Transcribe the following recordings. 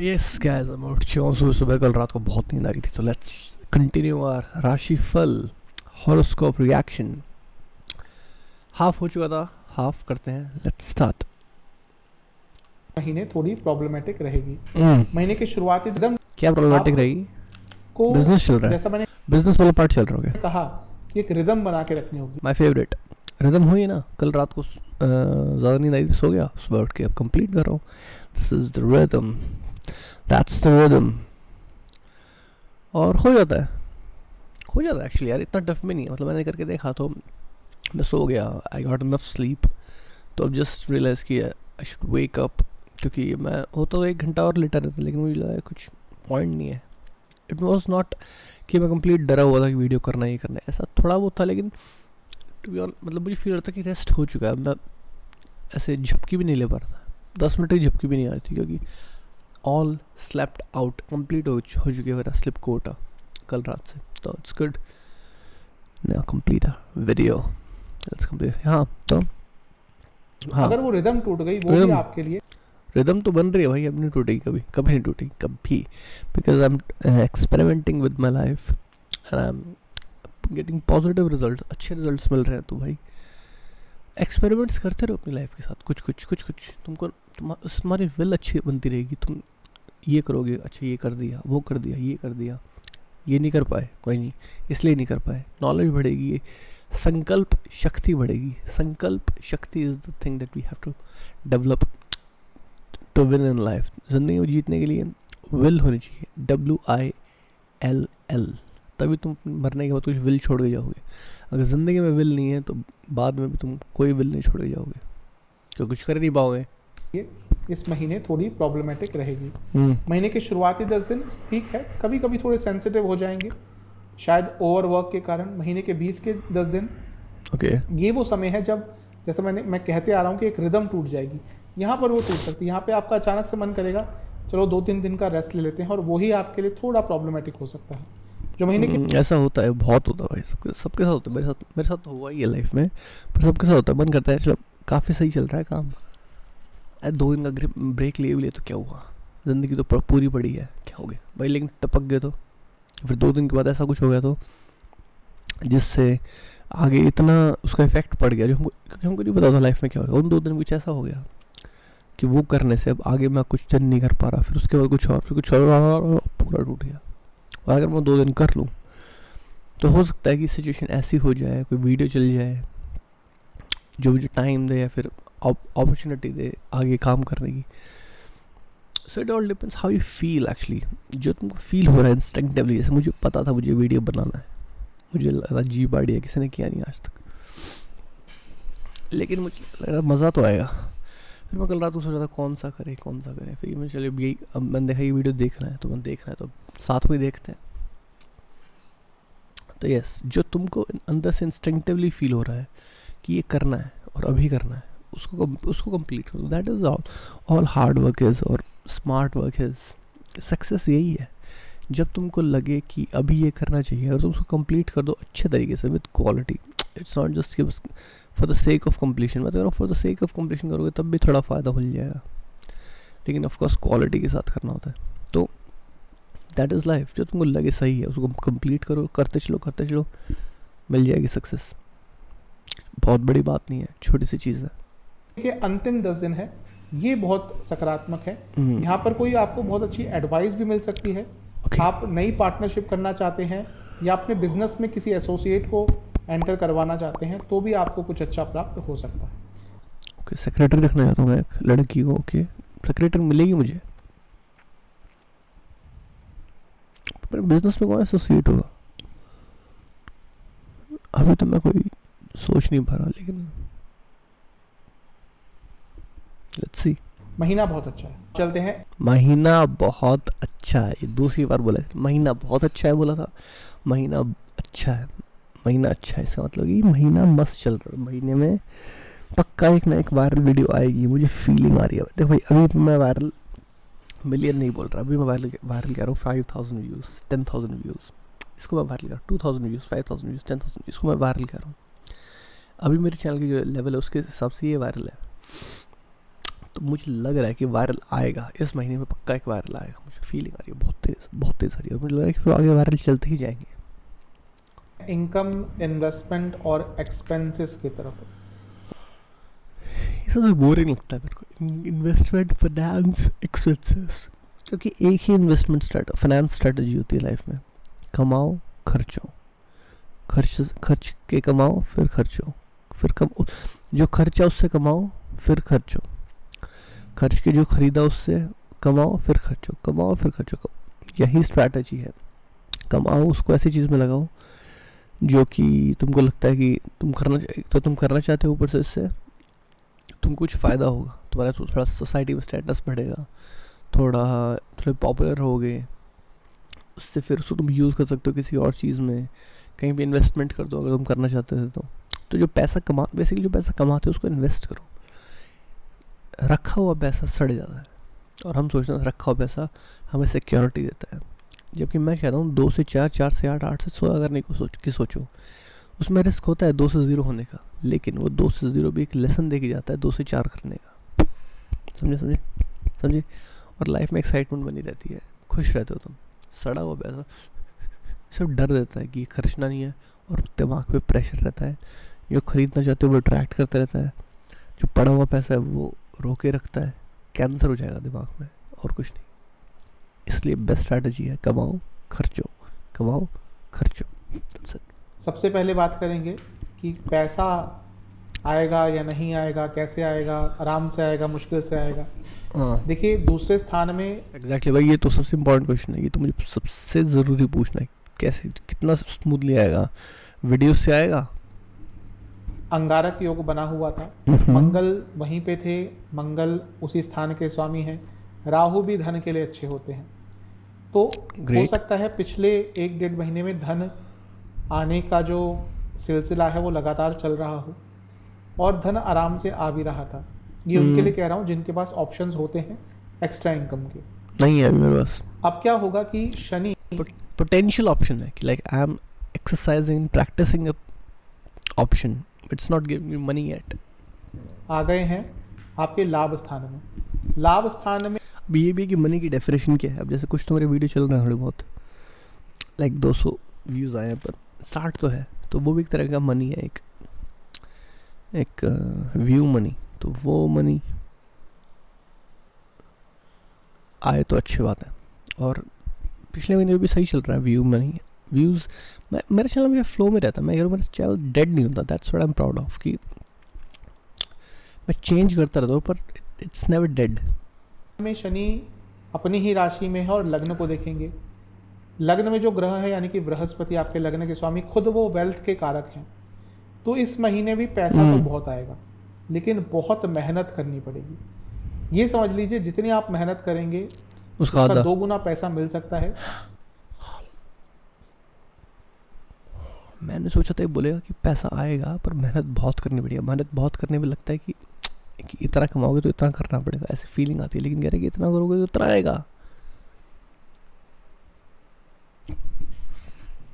Yes guys, मैं उठ चुका हूँ सुबह कल रात को बहुत नींद आ गई थी, तो लेट्स कंटिन्यू आवर राशिफल हॉरोस्कोप रिएक्शन। हाफ हो चुका था, हाफ करते हैं, लेट्स स्टार्ट। महीने थोड़ी प्रॉब्लमेटिक रहेगी। महीने की शुरुआती एकदम क्या प्रॉब्लमेटिक रहेगी? को बिजनेस चल रहा है, जैसा मैंने बिजनेस वाला पार्ट चल रहा है। कहा कि एक रिदम बना के रखनी होगी। माय फेवरेट रिदम हुई ना, कल रात को ज़्यादा नींद आई थी, सो गया, सुबह उठ के अब कंप्लीट कर रहा हूँ। This is the rhythm, that's the rhythm. और हो जाता है एक्चुअली यार, इतना टफ भी नहीं है। मतलब मैंने करके देखा तो मैं सो गया, आई गॉट इनफ स्लीप। तो अब जस्ट रियलाइज़ किया आई शुड वेक अप, क्योंकि मैं होता तो 1 घंटा और लेटा रहता, लेकिन मुझे लगा कुछ पॉइंट नहीं है। इट वॉज नॉट कि मैं कंप्लीट डरा हुआ था कि वीडियो करना ही करना है, ऐसा थोड़ा बहुत था, लेकिन टू बी ऑन मतलब मुझे फील होता कि रेस्ट हो चुका है। मैं ऐसे झपकी भी नहीं ले पा रहा था, 10 मिनट की झपकी भी नहीं आ रही थी, क्योंकि ऑल स्लेप्ट आउट कंप्लीट हो चुकी है मेरा स्लिप कोटा कल रात से। तो it's good now complete a video, let's complete. हाँ तो हाँ, अगर वो रिदम टूट गई वो भी Rhythm- आपके लिए रिदम तो बन रही है भाई, अब नहीं टूटेगी, कभी नहीं टूटेगी कभी, because I am experimenting with my life and I am getting positive result, अच्छे रिजल्ट्स मिल रहे हैं। तो भाई एक्सपेरिमेंट्स करते रहो अपनी लाइफ के साथ, कुछ तुमको तुम्हारी विल अच्छी बनती रहेगी। तुम ये करोगे, अच्छा ये कर दिया, वो कर दिया, ये कर दिया, ये नहीं कर पाए, कोई नहीं, इसलिए नहीं कर पाए, नॉलेज बढ़ेगी, संकल्प शक्ति बढ़ेगी। संकल्प शक्ति is the thing that we have to develop to win in life. ज़िंदगी में जीतने के लिए विल होनी चाहिए, WILL, तभी तुम मरने के बाद कुछ विल छोड़ के जाओगे। अगर ज़िंदगी में विल नहीं है तो बाद में भी तुम कोई विल नहीं छोड़ के जाओगे, क्योंकि कुछ कर नहीं पाओगे। इस महीने थोड़ी प्रॉब्लमेटिक रहेगी। महीने के शुरुआती 10 दिन ठीक है, कभी कभी थोड़े सेंसिटिव हो जाएंगे, शायद ओवरवर्क के कारण। महीने के 20 के 10 दिन ओके, ये वो समय है जब, जैसे मैं कहते आ रहा हूँ कि एक रिदम टूट जाएगी। यहाँ पर वो टूट सकती है, यहाँ पे आपका अचानक से मन करेगा चलो 2-3 दिन का रेस्ट ले लेते हैं, और वही आपके लिए थोड़ा प्रॉब्लमेटिक हो सकता है। जो महीने की ऐसा होता है, बहुत होता है भाई, सबके साथ होता है। मेरे साथ तो हुआ ही है लाइफ में, पर सबके साथ होता है। मन करता है चलो काफ़ी सही चल रहा है काम, 2 दिन का ब्रेक लिए भी लिए तो क्या हुआ, ज़िंदगी तो पूरी पड़ी है, क्या हो गया भाई। लेकिन टपक गए तो फिर 2 दिन के बाद ऐसा कुछ हो गया तो जिससे आगे इतना उसका इफेक्ट पड़ गया, जो हमको, क्योंकि हमको नहीं पता था लाइफ में क्या होगा। उन 2 दिन कुछ ऐसा हो गया कि वो करने से अब आगे मैं कुछ दिन नहीं कर पा रहा, फिर उसके बाद कुछ और, फिर कुछ और, पूरा टूट गया। और अगर मैं 2 दिन कर लूँ तो हो सकता है कि सिचुएशन ऐसी हो जाए, कोई वीडियो चल जाए जो मुझे टाइम दे या फिर अपॉर्चुनिटी दे आगे काम करने की। So it all depends how you feel actually. जो तुमको फील हो रहा है इंस्टिंक्टिवली, जैसे मुझे पता था मुझे वीडियो बनाना है, मुझे लगा जी बाड़ी है, किसी ने किया नहीं आज तक, लेकिन मुझे लगा मज़ा तो आएगा। फिर मैं कल रात को सोच रहा था कौन सा करें, फिर मैं चलिए यही, अब मैंने देखा ये वीडियो देखना है तो साथ में देखते हैं। तो यस, जो तुमको अंदर से इंस्टिंक्टिवली फील हो रहा है कि ये करना है और अभी करना है, उसको कंप्लीट करो। That is all hard work is और स्मार्ट वर्क इज़। सक्सेस यही है, जब तुमको लगे कि अभी ये करना चाहिए और तुम उसको कंप्लीट कर दो अच्छे तरीके से with quality. It's not just कि for the sake of completion. मैं तो for the sake of completion करोगे तब भी थोड़ा फ़ायदा मिल जाएगा, लेकिन ऑफकोर्स क्वालिटी के साथ करना होता है। तो दैट इज़ लाइफ, जो तुमको लगे सही है उसको कंप्लीट करो, करते चलो, मिल जाएगी सक्सेस। बहुत बड़ी बात नहीं है, छोटी सी चीज़ है। के अंतिम 10 दिन है, ये बहुत सकारात्मक है। यहाँ पर कोई आपको बहुत अच्छी एडवाइस भी मिल सकती है। आप नई पार्टनरशिप करना चाहते हैं या अपने बिजनेस में किसी एसोसिएट को एंटर करवाना चाहते हैं तो भी आपको कुछ अच्छा प्राप्त हो सकता है। ओके, सेक्रेटरी रखना चाहता हूँ मैं एक लड़की को। ओके, सेक्रेटरी मिलेगी मुझे, पर बिजनेस में कौन एसोसिएट होगा अभी तो मैं कोई सोच नहीं पा रहा, लेकिन लेट्स सी। महीना बहुत अच्छा है, चलते हैं। महीना बहुत अच्छा है, ये दूसरी बार बोला है, महीना बहुत अच्छा है बोला था। महीना अच्छा है, इसका मतलब कि महीना मस्त चल रहा है। महीने में पक्का एक ना एक वायरल वीडियो आएगी, मुझे फीलिंग आ रही है। देखो भाई, अभी मैं वायरल मिलियन नहीं बोल रहा, अभी मैं वायरल कह रहा हूँ 5000 व्यूज़, 10,000 व्यूज़, इसको मैं वायरल कर रहा हूँ। 2000 व्यूज़, 5000 व्यूज़, 10,000, इसको मैं वायरल कर रहा हूँ। अभी मेरे चैनल की जो लेवल है उसके हिसाब से ये वायरल है। तो तो मुझे लग रहा है कि वायरल आएगा इस महीने में, पक्का एक वायरल आएगा, मुझे फीलिंग आ रही है बहुत तेज़ आ रही है, और मुझे लग रहा है कि फिर आगे वायरल चलते ही जाएंगे। इनकम, इन्वेस्टमेंट और एक्सपेंसेस की तरफ। ये सबसे बोरिंग लगता है मेरे को, इन्वेस्टमेंट, फाइनेंस, एक्सपेंसेस, क्योंकि एक ही इन्वेस्टमेंट फाइनेंस स्ट्रेटजी होती है लाइफ में, कमाओ खर्चो, खर्च के कमाओ फिर खर्चो, फिर जो खर्चा उससे कमाओ फिर खर्चो, खर्च के जो खरीदा उससे कमाओ फिर खर्चो, कमाओ फिर खर्चो, यही स्ट्रैटेजी है। कमाओ, उसको ऐसी चीज़ में लगाओ जो कि तुमको लगता है कि तुम करना चाहते हो, ऊपर से इससे तुम कुछ फ़ायदा होगा, तुम्हारा थोड़ा सोसाइटी में स्टेटस बढ़ेगा, थोड़े पॉपुलर होगे, उससे फिर उसको तुम यूज़ कर सकते हो किसी और चीज़ में, कहीं भी इन्वेस्टमेंट कर दो अगर तुम करना चाहते थे तो जो पैसा कमाते हो उसको इन्वेस्ट करो। रखा हुआ पैसा सड़ जाता है, और हम सोचते हैं रखा हुआ पैसा हमें सिक्योरिटी देता है, जबकि मैं कहता हूँ 2 से 4, 4 से 8, 8 से 16 करने को सोचो, उसमें रिस्क होता है 2 से 0 होने का, लेकिन वो 2 से 0 भी एक लेसन दे के जाता है 2 से 4 करने का। समझे। और लाइफ में एक्साइटमेंट बनी रहती है, खुश रहते हो तुम। सड़ा हुआ पैसा सिर्फ डर देता है कि खर्चना नहीं है, और दिमाग पे प्रेशर रहता है, जो खरीदना चाहते हो वो अट्रैक्ट करता रहता है, जो पड़ा हुआ पैसा है वो रोके रखता है, कैंसर हो जाएगा दिमाग में, और कुछ नहीं। इसलिए बेस्ट स्ट्रैटेजी है कमाओ खर्चो, कमाओ खर्चो। सबसे पहले बात करेंगे कि पैसा आएगा या नहीं आएगा, कैसे आएगा, आराम से आएगा, मुश्किल से आएगा। देखिए, दूसरे स्थान में एग्जैक्टली भाई, ये तो सबसे इम्पोर्टेंट क्वेश्चन है, ये तो मुझे सबसे ज़रूरी पूछना है, कैसे, कितना स्मूथली आएगा, वीडियो से आएगा। अंगारक योग बना हुआ था, मंगल वहीं पे थे, मंगल उसी स्थान के स्वामी हैं, राहु भी धन के लिए अच्छे होते हैं, तो हो सकता है पिछले 1-1.5 महीने में धन आने का जो सिलसिला है वो लगातार चल रहा हो, और धन आराम से आ भी रहा था। ये उनके लिए कह रहा हूँ जिनके पास ऑप्शंस होते हैं एक्स्ट्रा इनकम के। नहीं है मेरे पास। अब क्या होगा कि शनि पोटेंशियल ऑप्शन है कि like I am exercising, practising a option, it's not giving me money yet. आ गए हैं आपके लाभ स्थान में। लाभ स्थान में ये भी कि मनी की डेफिनेशन क्या है। अब जैसे कुछ तो मेरे वीडियो चल रहे हैं थोड़े बहुत, लाइक 200 व्यूज़ आए हैं, पर 60 तो है, तो वो भी एक तरह का मनी है, एक व्यू मनी। तो वो मनी आए तो अच्छी बात है, और पिछले महीने भी सही चल रहा है व्यू मनी, व्यूज़। मेरा चैनल मेरा फ्लो में रहता है, मेरा चैनल डेड नहीं होता, that's what I am proud of, कि मैं चेंज करता रहता हूँ पर इट्स नेवर डेड। में शनि अपनी ही राशि में है, और लग्न को देखेंगे, लग्न में जो ग्रह है यानी कि बृहस्पति आपके लग्न के स्वामी, खुद वो वेल्थ के कारक हैं, तो इस महीने भी पैसा तो बहुत आएगा, लेकिन बहुत मेहनत करनी पड़ेगी। ये समझ लीजिए जितनी आप मेहनत करेंगे उसका 2 गुना पैसा मिल सकता है। मैंने सोचा था ये बोलेगा कि पैसा आएगा पर मेहनत बहुत करनी पड़ेगी। मेहनत बहुत करने में लगता है कि इतना कमाओगे तो इतना करना पड़ेगा, ऐसी फीलिंग आती है, लेकिन कह रहे कि इतना करोगे तो इतना आएगा।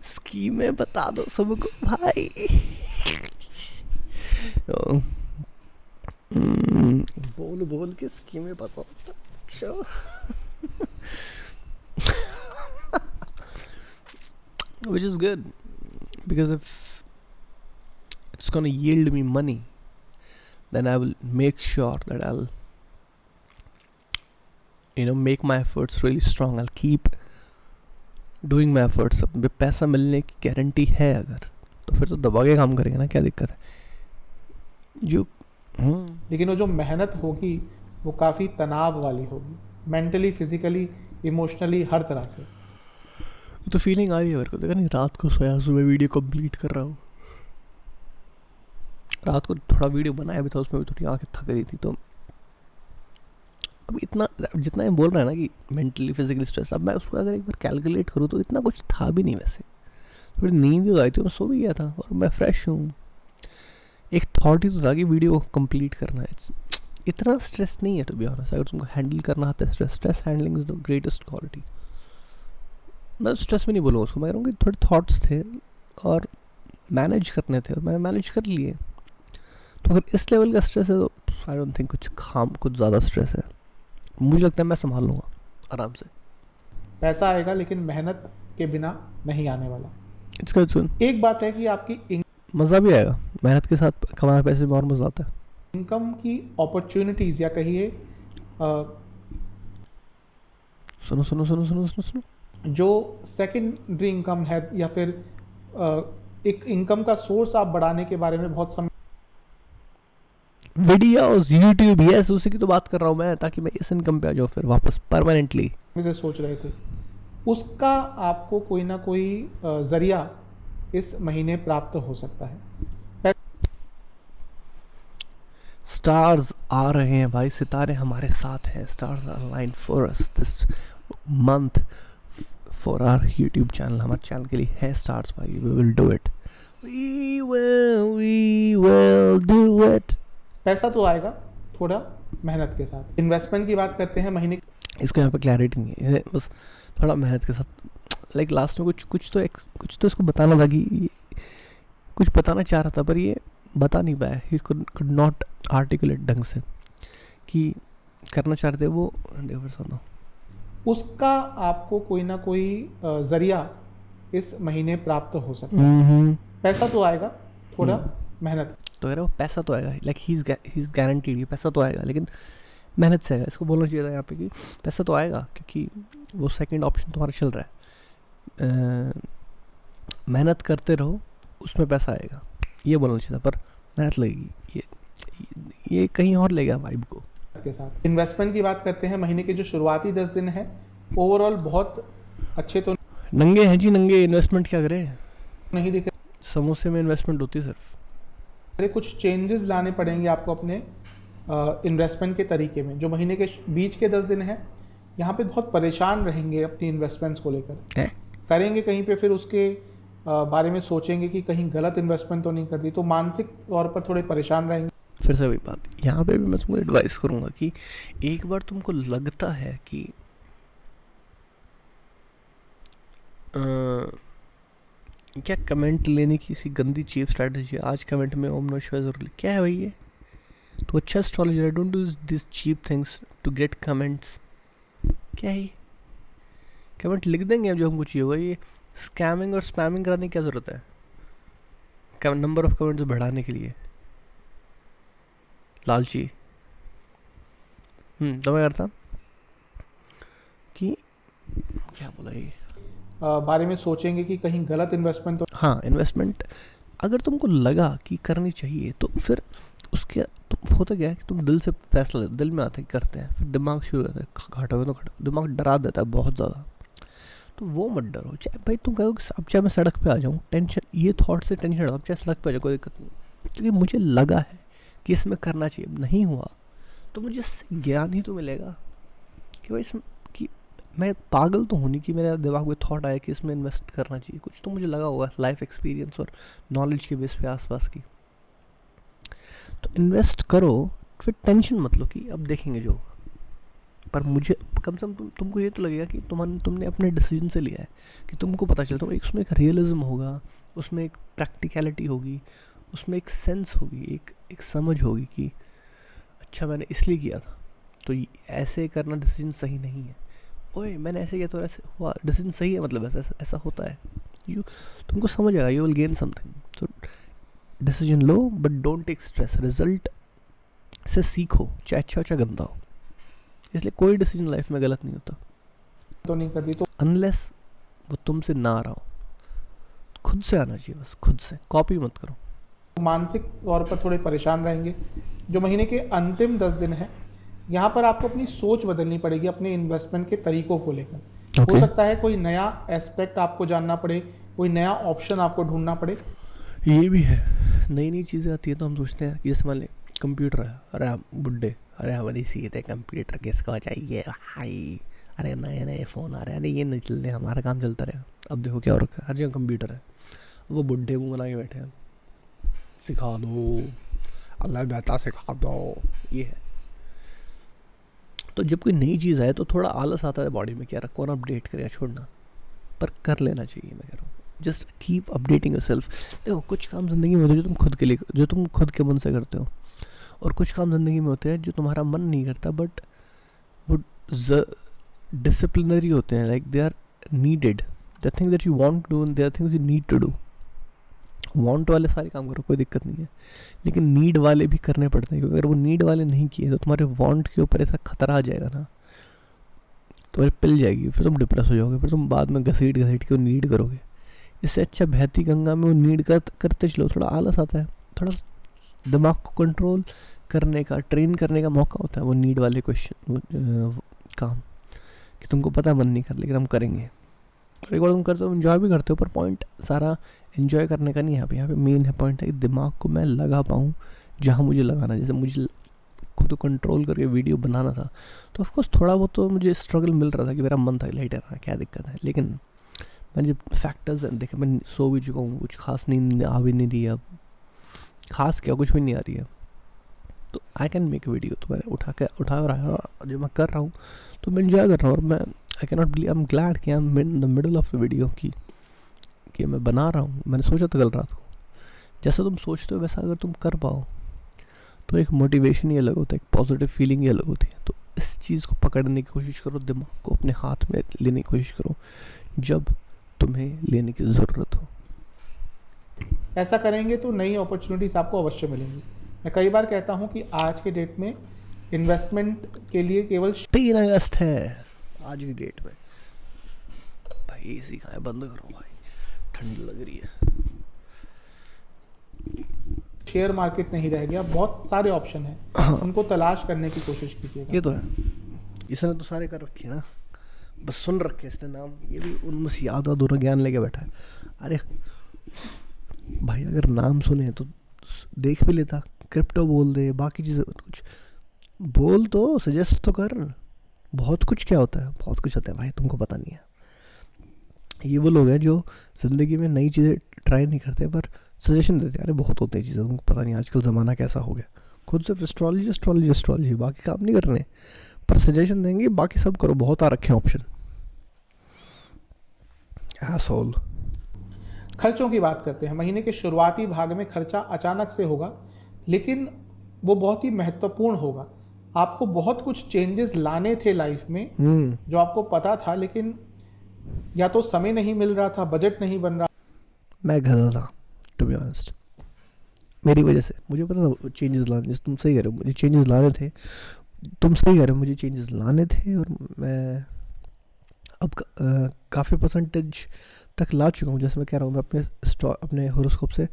स्कीमें बता दो सबको भाई। बोल के स्कीमें बताओ। Which is good, because if it's gonna yield me money, then I will make sure that I'll make my efforts really strong. I'll keep doing my efforts. अब पैसा मिलने की गारंटी है अगर, तो फिर तो दबा के काम करेंगे ना, क्या दिक्कत है। लेकिन वो जो मेहनत होगी वो काफ़ी तनाव वाली होगी, मेंटली, फिजिकली, इमोशनली, हर तरह से। तो फीलिंग आ रही है मेरे को, देखा नहीं, रात को सोया, सुबह वीडियो कंप्लीट कर रहा हूँ। रात को थोड़ा वीडियो बनाया भी था, उसमें भी थोड़ी आंखें थक रही थी। तो अब इतना जितना मैं बोल रहा है ना कि मेंटली फिजिकली स्ट्रेस, अब मैं उसको अगर एक बार कैलकुलेट करूँ तो इतना कुछ था भी नहीं। वैसे थोड़ी नींद भी आई थी, मैं सो भी गया था और मैं फ्रेश हूँ। एक थॉट ही तो था कि वीडियो कंप्लीट करना है। इतना स्ट्रेस नहीं है टू बी ऑनेस्ट, अगर तुमको हैंडल करना आता है stress handling is the greatest quality. मैं स्ट्रेस भी नहीं बोलूँगा उसको, मैं कहूँगा थोड़े थॉट्स थे और मैनेज करने थे, और मैंने मैनेज कर लिए। तो अगर इस लेवल का स्ट्रेस है तो आई डोंट थिंक कुछ ज़्यादा स्ट्रेस है. मुझे लगता है मैं संभाल लूँगा आराम से. पैसा आएगा लेकिन मेहनत के बिना नहीं आने वाला. इट्स गुड सुन. एक बात है कि आपकी मज़ा भी आएगा. मेहनत के साथ कमाए पैसे में और मज़ा आता है. इनकम की अपॉर्चुनिटीज़ या कहिए सुनो. जो सेकेंडरी इनकम है या फिर एक इनकम का सोर्स आप बढ़ाने के बारे में बहुत समय वीडियोस यूट्यूब, यस उसी की तो बात कर रहा हूँ मैं, ताकि मैं इस इनकम पे आ जाऊँ फिर वापस परमानेंटली. से सोच रहे थे, उसका आपको कोई ना कोई जरिया इस महीने प्राप्त हो सकता है. स्टार्स आ रहे हैं भाई, सितारे हमारे साथ हैं. Stars are aligned for us this month for our YouTube channel. हमारे चैनल के लिए है स्टार्स भाई. We will do it. We will do it. पैसा तो आएगा थोड़ा मेहनत के साथ. इन्वेस्टमेंट की बात करते हैं महीने. इसको यहाँ पे क्लैरिटी नहीं है, बस थोड़ा मेहनत के साथ. लाइक लास्ट में कुछ तो इसको बताना था कि कुछ बताना चाह रहा था पर ये बता नहीं पाया. ही कुड नॉट आर्टिकुलेट ढंग से कि करना चाह रहे थे वो. सुनो, उसका आपको कोई ना कोई जरिया इस महीने प्राप्त हो सकता है. पैसा तो आएगा थोड़ा मेहनत. तो कह रहे वो पैसा तो आएगा, लाइक ही इज गारंटीड. पैसा तो आएगा लेकिन मेहनत से आएगा. इसको बोलना चाहिए था यहाँ पे कि पैसा तो आएगा क्योंकि वो सेकंड ऑप्शन तुम्हारा चल रहा है. मेहनत करते रहो, उसमें पैसा आएगा, ये बोलना चाहिए था. पर मेहनत लगेगी, ये कहीं और ले गया वाइब को. के साथ इन्वेस्टमेंट की बात करते हैं महीने के जो शुरुआती 10 दिन है ओवरऑल बहुत अच्छे तो नंगे हैं जी. नंगे इन्वेस्टमेंट क्या करें, नहीं दिखे. समोसे में इन्वेस्टमेंट होती है सिर्फ. कुछ चेंजेस लाने पड़ेंगे आपको अपने इन्वेस्टमेंट के तरीके में. जो महीने के बीच के 10 दिन हैं यहाँ पे बहुत परेशान रहेंगे अपनी इन्वेस्टमेंट्स को लेकर. करेंगे कहीं पे फिर उसके बारे में सोचेंगे कि कहीं गलत इन्वेस्टमेंट तो नहीं कर दी, तो मानसिक तौर पर थोड़े परेशान रहेंगे. फिर से वही बात, यहाँ पे भी मैं तुमको एडवाइस करूँगा कि एक बार तुमको लगता है कि क्या कमेंट लेने की सी गंदी चीप स्ट्रैटेजी है. आज कमेंट में ओम नमः शिवाय जरूर क्या है भाई ये. तो अच्छा एस्ट्रोलॉजर है, don't do this cheap things to get comments. क्या है ये, कमेंट लिख देंगे जो हमको चाहिए होगा. ये स्कैमिंग और स्पैमिंग कराने की क्या ज़रूरत है नंबर ऑफ कमेंट्स बढ़ाने के लिए. लालची. तो मैं करता कि क्या बोला ये, बारे में सोचेंगे कि कहीं गलत इन्वेस्टमेंट तो. हाँ, इन्वेस्टमेंट अगर तुमको लगा कि करनी चाहिए तो फिर उसके तुम होता क्या है कि तुम दिल से फैसला लेते, दिल में आते करते हैं, फिर दिमाग शुरू हो जाता है घाटा हो तो घाटा. दिमाग डरा देता है बहुत ज़्यादा. तो वो मत डरो. चाहे भाई तुम कहो कि अब चाहे मैं सड़क पे आ जाऊँ, टेंशन ये थॉट से टेंशन हटाओ, चाहे सड़क पे आ जाओ, कोई दिक्कत नहीं. क्योंकि मुझे लगा है कि इसमें करना चाहिए, नहीं हुआ तो मुझे इससे ज्ञान ही तो मिलेगा कि भाई इसमें कि मैं पागल तो हूँ नहीं कि मेरे दिमाग में थॉट आया कि इसमें इन्वेस्ट करना चाहिए. कुछ तो मुझे लगा होगा लाइफ एक्सपीरियंस और नॉलेज के बेस पे आसपास की. तो इन्वेस्ट करो, फिर टेंशन मत लो कि अब देखेंगे जो होगा. पर मुझे कम से कम तुमको ये तो लगेगा कि तुमने अपने डिसीजन से लिया है, कि तुमको पता चलता है उसमें एक रियलिज्म होगा, उसमें एक प्रैक्टिकलिटी होगी, उसमें एक सेंस होगी, एक समझ होगी कि अच्छा मैंने इसलिए किया था तो ऐसे करना डिसीजन सही नहीं है. ओए मैंने ऐसे किया तो ऐसे हुआ, डिसीजन सही है मतलब ऐसा होता है. तुमको समझ आएगा, you will gain something. So decision लो but don't take stress. Result से सीखो, चाहे अच्छा हो चाहे गंदा हो. इसलिए कोई डिसीजन लाइफ में गलत नहीं होता तो नहीं कर दी तो अनलेस वो तुमसे ना आ रहा हो. खुद से आना चाहिए, बस खुद से. कॉपी मत करो. मानसिक तौर पर थोड़े परेशान रहेंगे. जो महीने के अंतिम 10 दिन हैं यहाँ पर आपको अपनी सोच बदलनी पड़ेगी अपने इन्वेस्टमेंट के तरीकों को लेकर. हो सकता है कोई नया एस्पेक्ट आपको जानना पड़े, कोई नया ऑप्शन आपको ढूंढना पड़े. ये भी है, नई चीज़ें आती है तो हम सोचते हैं कि जैसे मान लें कंप्यूटर है, अरे हम बुड्ढे, अरे हमारी सीखते कंप्यूटर किसको चाहिए भाई, अरे नए फ़ोन आ रहे हैं, अरे ये नहीं चल रहे, हमारा काम चलता रहेगा. अब देखो क्या हो रखा है, हर जगह कंप्यूटर है. वो बुड्ढे मुँह बना के बैठे हैं, सिखा दो अल्लाह बेहतर सिखा दो. ये है. तो जब कोई नई चीज़ आए तो थोड़ा आलस आता है बॉडी में, क्या रखो कौन अपडेट करे या छोड़ना, पर कर लेना चाहिए. मैं कह रहा हूँ जस्ट कीप अपडेटिंग योरसेल्फ. देखो कुछ काम ज़िंदगी में होते हैं जो तुम खुद के मन से करते हो, और कुछ काम ज़िंदगी में होते हैं जो तुम्हारा मन नहीं करता, बट वो डिसिप्लिनरी होते हैं, like they are needed, the thing that you want to do and they are things you need to do. Want वाले सारे काम करो, कोई दिक्कत नहीं है, लेकिन नीड वाले भी करने पड़ते हैं, क्योंकि अगर वो नीड वाले नहीं किए तो तुम्हारे वांट के ऊपर ऐसा खतरा आ जाएगा ना, तुम्हारी पिल जाएगी, फिर तुम डिप्रेस हो जाओगे, फिर तुम बाद में घसीट घसीट के नीड करोगे। इससे अच्छा बहती गंगा में वो नीड करते चलो, थोड़ा आलस आता है, थोड़ा दिमाग को कंट्रोल करने का, ट्रेन करने का मौका होता है वो नीड वाले क्वेश्चन काम, कि तुमको पता है मन नहीं कर, लेकिन हम करेंगे। और एक बार तुम करते हो, इन्जॉय भी करते हो, पर पॉइंट सारा इन्जॉय करने का नहीं है यहाँ पे मेन है पॉइंट है कि दिमाग को मैं लगा पाऊँ जहाँ मुझे लगाना है। जैसे मुझे खुद को कंट्रोल करके वीडियो बनाना था, तो ऑफकोर्स थोड़ा बहुत तो मुझे स्ट्रगल मिल रहा था कि मेरा मन था लेटे रहना, क्या दिक्कत है, लेकिन मैंने जब फैक्टर्स देखे, मैं सो भी चुका हूँ, कुछ खास नींद आ भी नहीं रही है, अब खास क्या कुछ भी नहीं आ रही है, तो आई कैन मेक वीडियो। तो मैंने उठा रहा है, जो मैं कर रहा हूँ तो मैं इन्जॉय कर रहा हूँ, और मैं I can not believe, I am glad कि I am in the middle of the video कि मैं बना रहा हूँ। मैंने सोचा था कल रात को, जैसा तुम सोचते हो वैसा अगर तुम कर पाओ तो एक मोटिवेशन ही अलग होता है, एक पॉजिटिव फीलिंग ही अलग होती है। तो इस चीज़ को पकड़ने की कोशिश करो, दिमाग को अपने हाथ में लेने की कोशिश करो जब तुम्हें लेने की ज़रूरत हो। ऐसा करेंगे तो नई अपॉर्चुनिटीज़ आपको अवश्य मिलेंगी। मैं कई बार कहता हूँ कि आज के डेट में इन्वेस्टमेंट के लिए केवल 3 अगस्त है आज की डेट में। भाई एसी कहाँ है, बंद करो भाई, ठंड लग रही है। शेयर मार्केट नहीं रह गया, बहुत सारे ऑप्शन हैं, उनको तलाश करने की कोशिश कीजिएगा। ये तो है, इसने तो सारे कर रखे हैं ना, बस सुन रखे इसने नाम, ये भी उनमें से याद अधूरा ज्ञान लेके बैठा है। अरे भाई अगर नाम सुने तो देख भी लेता, क्रिप्टो बोल दे, बाकी चीज़ें कुछ बोल, तो सजेस्ट तो कर, बहुत कुछ क्या होता है, बहुत कुछ होता है भाई, तुमको पता नहीं है। ये वो लोग हैं जो ज़िंदगी में नई चीज़ें ट्राई नहीं करते पर सजेशन देते हैं, अरे बहुत होती है चीज़ें, तुमको पता नहीं आजकल ज़माना कैसा हो गया, खुद सिर्फ एस्ट्रोलॉजी बाकी काम नहीं करने, पर सजेशन देंगे, बाकी सब करो, बहुत आ रखे हैं ऑप्शन। एसोल। खर्चों की बात करते हैं। महीने के शुरुआती भाग में खर्चा अचानक से होगा, लेकिन वो बहुत ही महत्वपूर्ण होगा। आपको बहुत कुछ चेंजेस लाने थे लाइफ में जो आपको पता था, लेकिन या तो समय नहीं मिल रहा था, बजट नहीं बन रहा। मैं गधा था टू बी ऑनेस्ट, मेरी वजह से। मुझे पता था चेंजेस लाने, तुम सही कह रहे हो, मुझे चेंजेस लाने थे, तुम सही कह रहे हो, मुझे चेंजेस लाने थे, और मैं अब काफ़ी परसेंटेज तक ला चुका हूँ। जैसे मैं कह रहा हूँ, मैं अपने होरोस्कोप से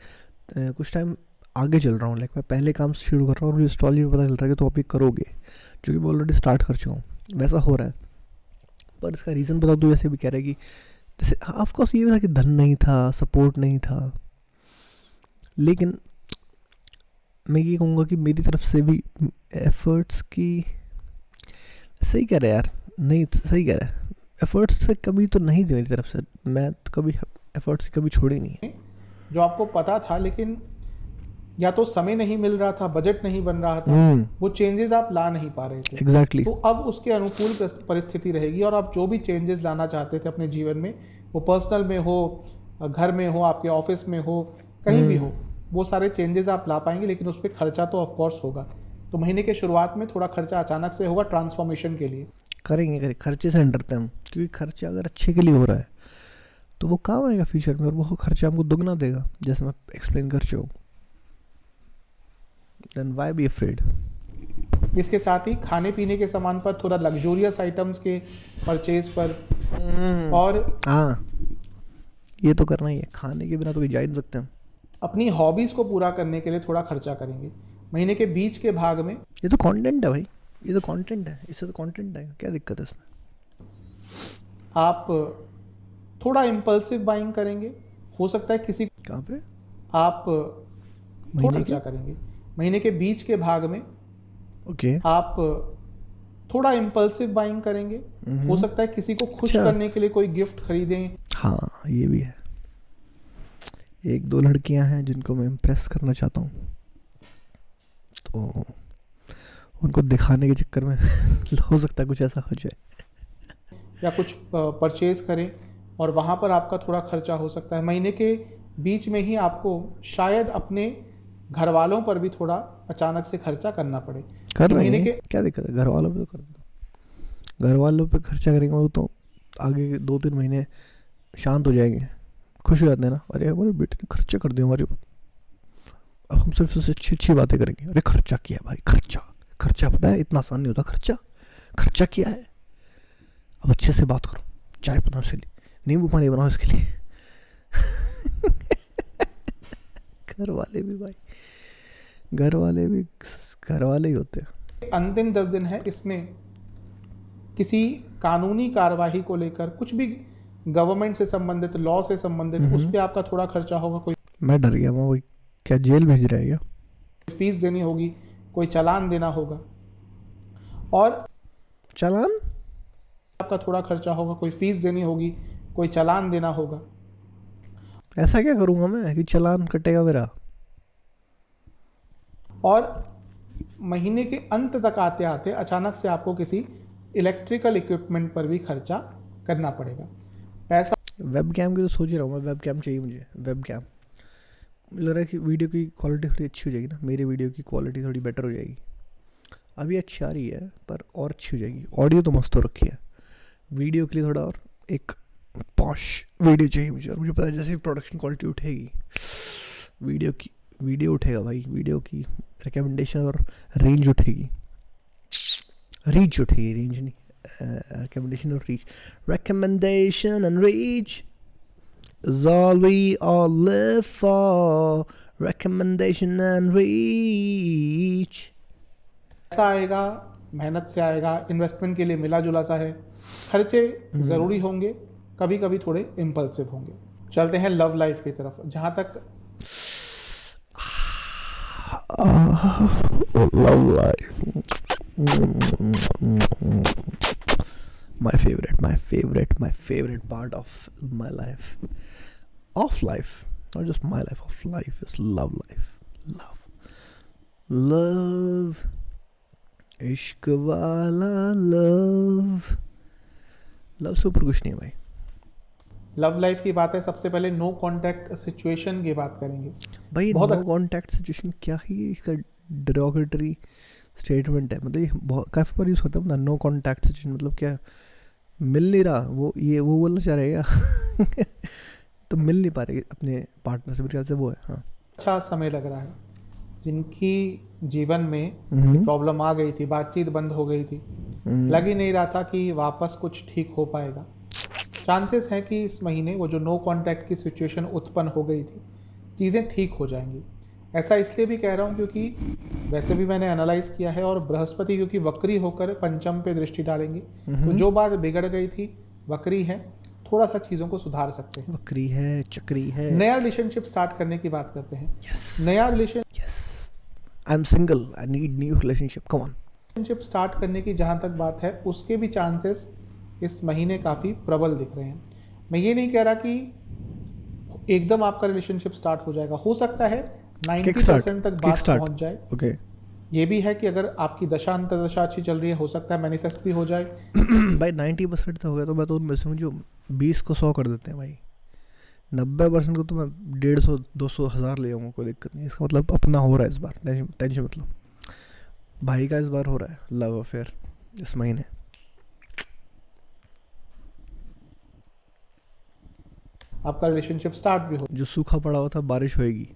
कुछ टाइम आगे चल रहा हूँ, लाइक मैं पहले काम शुरू कर रहा हूँ और मुझे एस्ट्रोलॉजी में पता चल रहा है कि तुम अभी करोगे, जो कि मैं ऑलरेडी स्टार्ट कर चुका हूँ, वैसा हो रहा है। पर इसका रीज़न बता दूँ, जैसे भी कह रहे हैं कि जैसे ऑफकोर्स ये था कि धन नहीं था, सपोर्ट नहीं था, लेकिन मैं ये कहूँगा कि मेरी तरफ से भी एफर्ट्स की, सही कह रहे यार, नहीं सही कह रहे, एफर्ट्स से कभी तो नहीं थी मेरी तरफ से, मैं तो कभी एफर्ट्स कभी छोड़ी नहीं है। जो आपको पता था, लेकिन या तो समय नहीं मिल रहा था, बजट नहीं बन रहा था, वो चेंजेस आप ला नहीं पा रहे थे। एग्जैक्टली। तो अब उसके अनुकूल परिस्थिति रहेगी, और आप जो भी चेंजेस लाना चाहते थे अपने जीवन में, वो पर्सनल में हो, घर में हो, आपके ऑफिस में हो, कहीं भी हो, वो सारे चेंजेस आप ला पाएंगे, लेकिन उस पर खर्चा तो ऑफकोर्स होगा। तो महीने के शुरुआत में थोड़ा खर्चा अचानक से होगा ट्रांसफॉर्मेशन के लिए। करेंगे खर्चे से डरते हैं हम, क्योंकि खर्चा अगर अच्छे के लिए हो रहा है तो वो काम आएगा फ्यूचर में, और वो खर्चा हमको दुगना देगा, जैसे मैं एक्सप्लेन कर चुका हूँ। Then why be afraid. इसके साथ ही खाने पीने के सामान पर, थोड़ा लग्जूरियस आइटम्स के परचेज पर, और हाँ ये तो करना ही है, खाने के बिना तो कोई जा ही नहीं सकते हम। अपनी हॉबीज़ को पूरा करने के लिए थोड़ा खर्चा करेंगे। महीने के बीच के भाग में, ये तो कंटेंट है भाई, ये तो कंटेंट है, इससे तो कंटेंट आएगा, क्या दिक्कत है इसमें। आप थोड़ा इम्पल्सिव बाइंग करेंगे, हो सकता है किसी, कहाँ पे आप थोड़ा खर्चा करेंगे। महीने के बीच के भाग में ओके आप थोड़ा इम्पल्सिव बाइंग करेंगे, हो सकता है किसी को खुश करने के लिए कोई गिफ्ट खरीदें। हाँ ये भी है, 1-2 लड़कियां हैं जिनको मैं इम्प्रेस करना चाहता हूँ, तो उनको दिखाने के चक्कर में हो सकता है कुछ ऐसा हो जाए, या कुछ परचेज करें, और वहाँ पर आपका थोड़ा खर्चा हो सकता है। महीने के बीच में ही आपको शायद अपने घर वालों पर भी थोड़ा अचानक से खर्चा करना पड़े। कर रहे महीने हैं, के क्या दिक्कत है, घर वालों पे तो कर दो, घर वालों पे खर्चा करेंगे वो तो आगे के 2-3 महीने शांत हो जाएंगे, खुश हो जाते हैं ना, अरे हमारे बेटे ने खर्चा कर दिया हमारे ऊपर, अब हम सिर्फ उससे अच्छी अच्छी बातें करेंगे, अरे खर्चा किया भाई, खर्चा खर्चा पता है इतना आसान नहीं होता, खर्चा खर्चा किया है, अब अच्छे से बात करो, चाय बनाओ इसके लिए, नींबू पानी बनाओ इसके लिए। घर वाले भी भाई, घर वाले भी घर वाले ही होते हैं। अंतिम 10 दिन है, इसमें किसी कानूनी कार्यवाही को लेकर कुछ भी गवर्नमेंट से संबंधित, लॉ से संबंधित, उस पर आपका थोड़ा खर्चा होगा। कोई मैं डर गया, मैं वही क्या जेल भेज रहा है क्या? फीस देनी होगी, कोई चालान देना होगा, और चालान आपका थोड़ा खर्चा होगा, कोई फीस देनी होगी, कोई चालान देना होगा। ऐसा क्या करूंगा मैं कि चालान कटेगा मेरा? और महीने के अंत तक आते आते अचानक से आपको किसी इलेक्ट्रिकल इक्विपमेंट पर भी खर्चा करना पड़ेगा। पैसा वेब कैम की तो सोच ही रहा हूँ मैं, वेब कैम चाहिए मुझे, वेब कैम। मुझे लग रहा है कि वीडियो की क्वालिटी थोड़ी अच्छी हो जाएगी ना, मेरी वीडियो की क्वालिटी थोड़ी बेटर हो जाएगी। अभी अच्छी आ रही है पर और अच्छी हो जाएगी। ऑडियो तो मस्त हो रखी है, वीडियो के लिए थोड़ा और एक पॉश वीडियो चाहिए मुझे। और मुझे पता है जैसे प्रोडक्शन क्वालिटी उठेगी वीडियो उठेगा भाई, वीडियो की रिकमेंडेशन और रेंज उठेगी, रीच उठेगी, रेंज नहीं, रिकमेंडेशन और reach. Recommendation and reach is all we all live for, recommendation and reach। पैसा आएगा, मेहनत से आएगा, इन्वेस्टमेंट के लिए मिला जुला सा है, खर्चे ज़रूरी होंगे, कभी कभी थोड़े इम्पल्सिव होंगे। चलते हैं लव लाइफ की तरफ, जहाँ तक love life, my favorite part of my life, not just my life, of life is love life। love इश्क वाला लव से ऊपर कुछ नहीं है भाई। लव लाइफ की बात है, सबसे पहले नो कांटेक्ट सिचुएशन की बात करेंगे भाई। बहुत नो कांटेक्ट सिचुएशन क्या है, इसका डेरोगेटरी स्टेटमेंट है, मतलब ये बहुत काफ़ी बार यूज़ होता है ना। नो कांटेक्ट सिचुएशन मतलब क्या, मिल नहीं रहा, वो बोलना चाह रहे क्या? तो मिल नहीं पा रहे अपने पार्टनर से, मेरे ख्याल से वो है। हाँ, अच्छा समय लग रहा है, जिनकी जीवन में प्रॉब्लम आ गई थी, बातचीत बंद हो गई थी, लग ही नहीं रहा था कि वापस कुछ ठीक हो पाएगा। चांसेस हैं कि इस महीने वो जो नो कांटेक्ट की सिचुएशन उत्पन्न हो गई थी, चीज़ें ठीक हो जाएंगी। ऐसा इसलिए भी कह रहा हूँ क्योंकि वैसे भी मैंने एनालाइज किया है, और बृहस्पति क्योंकि वक्री होकर पंचम पे दृष्टि डालेंगे, तो जो बात बिगड़ गई थी, वक्री है, थोड़ा सा चीज़ों को सुधार सकते हैं। वक्री है, चक्री है। नया रिलेशनशिप स्टार्ट करने की बात करते हैं। नया relationship, I am single, I need new relationship, come on. Relationship start करने की जहाँ तक बात है, उसके भी चांसेस इस महीने काफ़ी प्रबल दिख रहे हैं। मैं ये नहीं कह रहा कि एकदम आपका रिलेशनशिप स्टार्ट हो जाएगा, हो सकता है 90% तक बात पहुंच जाए। ओके, ये भी है कि अगर आपकी दशा अंतर्दशा अच्छी चल रही है, हो सकता है मैनिफेस्ट भी हो जाए। भाई 90% तो हो गया, तो मैं तो उनमें से हूँ जो 20 को 100 कर देते हैं भाई। 90% को तो मैं 150, 200, 1000 ले आऊँगा, कोई दिक्कत नहीं। इसका मतलब अपना हो रहा है इस बार, टेंशन मतलब भाई का इस बार हो रहा है लव अफेयर इस महीने। आपका रिलेशनशिप स्टार्ट भी हो जो सूखा पड़ा हुआ था बारिश होएगी,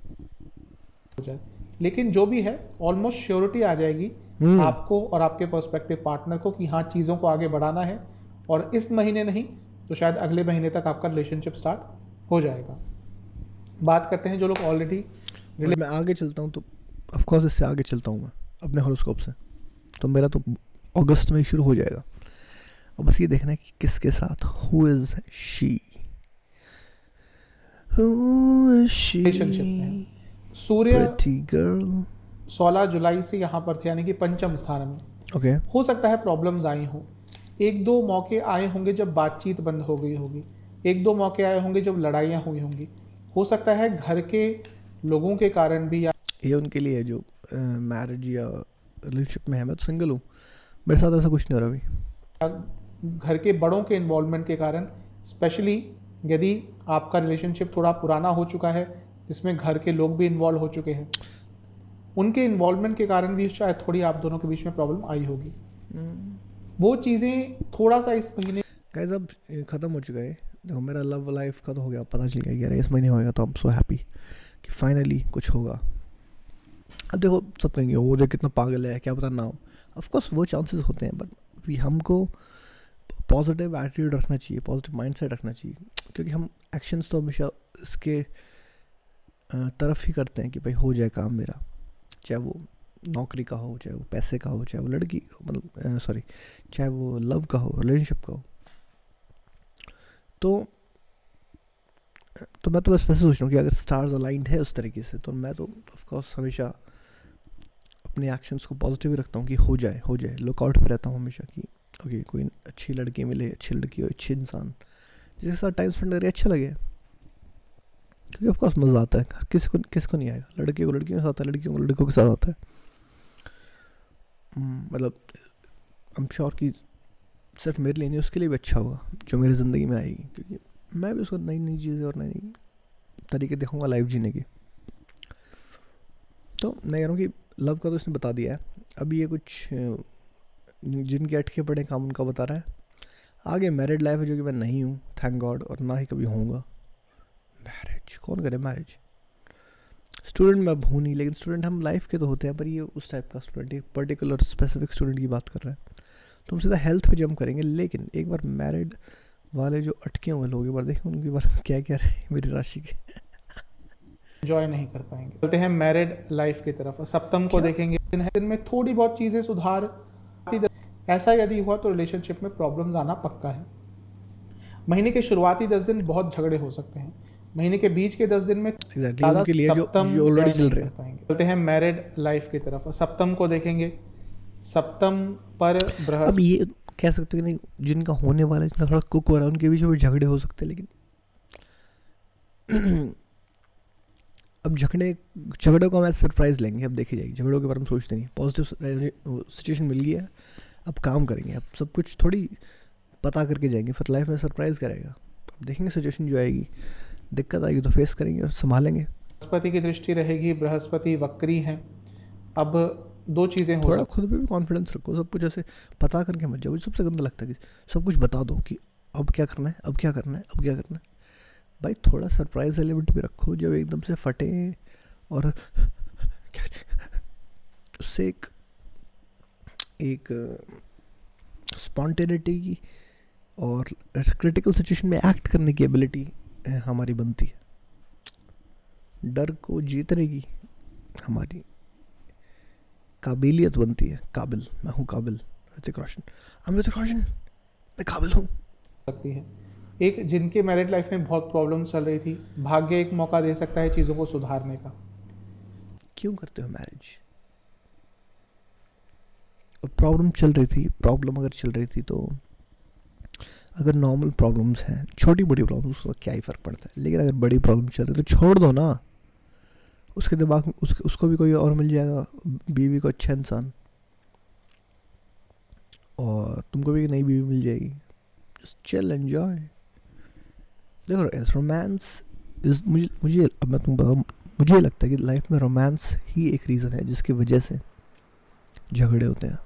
जाए, लेकिन जो भी है ऑलमोस्ट श्योरिटी आ जाएगी आपको और आपके पर्सपेक्टिव पार्टनर को कि हाँ, चीज़ों को आगे बढ़ाना है, और इस महीने नहीं तो शायद अगले महीने तक आपका रिलेशनशिप स्टार्ट हो जाएगा। बात करते हैं जो लोग ऑलरेडी, मैं आगे चलता हूँ तो ऑफकोर्स इससे आगे चलता हूँ मैं अपने हॉरोस्कोप से, तो मेरा तो अगस्त में शुरू हो जाएगा। और बस ये देखना है कि किसके साथ, हु इज शी, रिलेशनशिप में सूर्य प्रिटी गर्ल 16 जुलाई से यहाँ पर थे, यानी कि पंचम स्थान में। ओके, हो सकता है प्रॉब्लम्स आई हों, एक दो मौके आए होंगे जब बातचीत बंद हो गई होगी, एक दो मौके आए होंगे जब लड़ाइयाँ हुई होंगी, हो सकता है घर के लोगों के कारण भी, या ये उनके लिए जो मैरिज या रिलेशनशिप में है। मैं तो सिंगल हूँ, मेरे साथ ऐसा कुछ नहीं हो रहा अभी। घर के बड़ों के इन्वॉल्वमेंट के कारण, स्पेशली यदि आपका रिलेशनशिप थोड़ा पुराना हो चुका है जिसमें घर के लोग भी इन्वॉल्व हो चुके हैं, उनके इन्वॉल्वमेंट के कारण भी शायद थोड़ी आप दोनों के बीच में प्रॉब्लम आई होगी। वो चीज़ें थोड़ा सा इस महीने गाइस अब ख़त्म हो चुका है। देखो मेरा लव लाइफ का तो हो गया, पता चल गया यार इस महीने होएगा, तो आई एम सो हैप्पी कि फाइनली कुछ होगा। अब देखो सब कहेंगे वो देख कितना पागल है, क्या पता ना हो। ऑफकोर्स वो चांसेस होते हैं, बट हमको पॉजिटिव एटीट्यूड रखना चाहिए, पॉजिटिव माइंडसेट रखना चाहिए, क्योंकि हम एक्शंस तो हमेशा इसके तरफ ही करते हैं कि भाई हो जाए काम मेरा, चाहे वो नौकरी का हो, चाहे वो पैसे का हो, चाहे वो लड़की मतलब सॉरी चाहे वो लव का हो, रिलेशनशिप का हो। तो मैं तो बस वैसे सोच रहा हूँ कि अगर स्टार्स अलाइंड है उस तरीके से, तो मैं तो ऑफकोर्स हमेशा अपने एक्शंस को पॉजिटिव ही रखता हूँ कि हो जाए। लुकआउट पे रहता हूँ हमेशा कि ओके कोई अच्छी लड़की मिले, अच्छी लड़की हो, अच्छे इंसान जिसके साथ टाइम स्पेंड करें अच्छा लगे, क्योंकि ऑफकोर्स मज़ा आता है। किसको नहीं आएगा, लड़कियों को लड़कियों के साथ आता है, लड़कियों को लड़कों के साथ आता है। मतलब आई एम श्योर कि सिर्फ मेरे लिए नहीं, उसके लिए भी अच्छा होगा जो मेरी ज़िंदगी में आएगी, क्योंकि मैं भी उसको नई नई चीज़ें और नई नई तरीके देखूँगा लाइफ जीने की। तो मैं कह रहा हूँ कि लव का तो इसने बता दिया है, अभी ये कुछ जिनके अटके पड़े काम उनका बता रहा है। आगे मैरिड लाइफ है जो कि मैं नहीं हूँ, थैंक गॉड, और ना ही कभी होऊंगा। मैरिज कौन करे मैरिज, स्टूडेंट मैं हूँ नहीं, लेकिन स्टूडेंट हम लाइफ के तो होते हैं, पर ये उस टाइप का स्टूडेंट, एक पर्टिकुलर स्पेसिफिक स्टूडेंट की बात कर रहे हैं। तो हम सीधा हेल्थ पे जंप करेंगे, लेकिन एक बार मैरिड वाले जो अटके हुए लोग, एक बार देखें उनके बारे में क्या क्या रहे मेरी राशि के एंजॉय नहीं कर पाएंगे। चलते हैं मैरिड लाइफ की तरफ। सप्तम को देखेंगे, दिन में थोड़ी बहुत चीज़ें सुधार, ऐसा यदि हुआ तो रिलेशनशिप में प्रॉब्लम्स आना पक्का है। महीने के शुरुआती 10 दिन बहुत झगड़े हो सकते हैं, महीने के बीच के 10 दिन में ज़्यादा सप्तम ऑलरेडी चल रहे हैं। चलते हैं मैरिड लाइफ की तरफ। सप्तम को देखेंगे, सप्तम पर बृहस्पति। अब ये कह सकते हो कि नहीं, जिनका होने वाला है, जिनका थोड़ा कुक हो रहा है, उनके बीच में झगड़े हो सकते हैं, लेकिन अब झगड़ों को हम सरप्राइज लेंगे। अब देखी जाएगी, झगड़ों के बारे में सोचते नहीं, पॉजिटिव सिचुएशन मिल गया, अब काम करेंगे, अब सब कुछ थोड़ी पता करके जाएंगे, फिर लाइफ में सरप्राइज करेगा। अब देखेंगे सिचुएशन जो आएगी, दिक्कत आएगी तो फेस करेंगे और संभालेंगे। बृहस्पति की दृष्टि रहेगी, बृहस्पति वक्री हैं। अब दो चीज़ें हो थोड़ा खुद पे भी कॉन्फिडेंस रखो, सब कुछ ऐसे पता करके मत जाओ। सबसे गंदा लगता है कि सब कुछ बता दो कि अब क्या करना है, अब क्या करना है, अब क्या करना है। भाई थोड़ा सरप्राइज एलिमेंट भी रखो, जब एकदम से फटे और उससे एक स्पॉन्टेनिटी और क्रिटिकल सिचुएशन में एक्ट करने की एबिलिटी हमारी बनती है। डर को जीतने की हमारी काबिलियत बनती है। काबिल, मैं हूँ काबिल, ऋतिक रोशन, मैं काबिल हूँ। सकती है एक जिनके मैरिड लाइफ में बहुत प्रॉब्लम चल रही थी, भाग्य एक मौका दे सकता है चीज़ों को सुधारने का। क्यों करते हो मैरिज? प्रॉब्लम अगर चल रही थी तो अगर नॉर्मल प्रॉब्लम्स हैं, छोटी बड़ी प्रॉब्लम्स, तो क्या ही फ़र्क पड़ता है। लेकिन अगर बड़ी प्रॉब्लम चल रही है तो छोड़ दो ना, उसके दिमाग में उसको भी कोई और मिल जाएगा, बीवी को अच्छा इंसान, और तुमको भी नई बीवी मिल जाएगी। Just chill, enjoy. देखो रोमांस इज मुझे अब मैं तुमको बताऊँ, मुझे लगता है कि लाइफ में रोमांस ही एक रीज़न है जिसकी वजह से झगड़े होते हैं,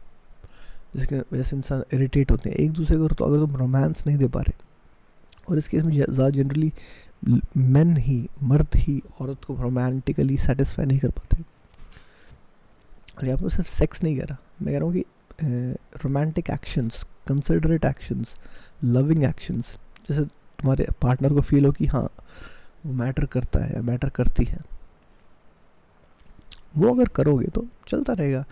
जिसकी वजह से इंसान इरिटेट होते हैं एक दूसरे को। तो अगर तुम रोमांस नहीं दे पा रहे, और इस केस में ज़्यादा जनरली मर्द ही औरत को रोमांटिकली सेटिस्फाई नहीं कर पाते। और यहाँ पर सिर्फ सेक्स नहीं कह रहा, मैं कह रहा हूँ कि romantic actions, considerate actions, loving actions, जैसे तुम्हारे पार्टनर को फील हो कि हाँ वो मैटर करता है या मैटर करती है, वो अगर करोगे तो चलता रहेगा।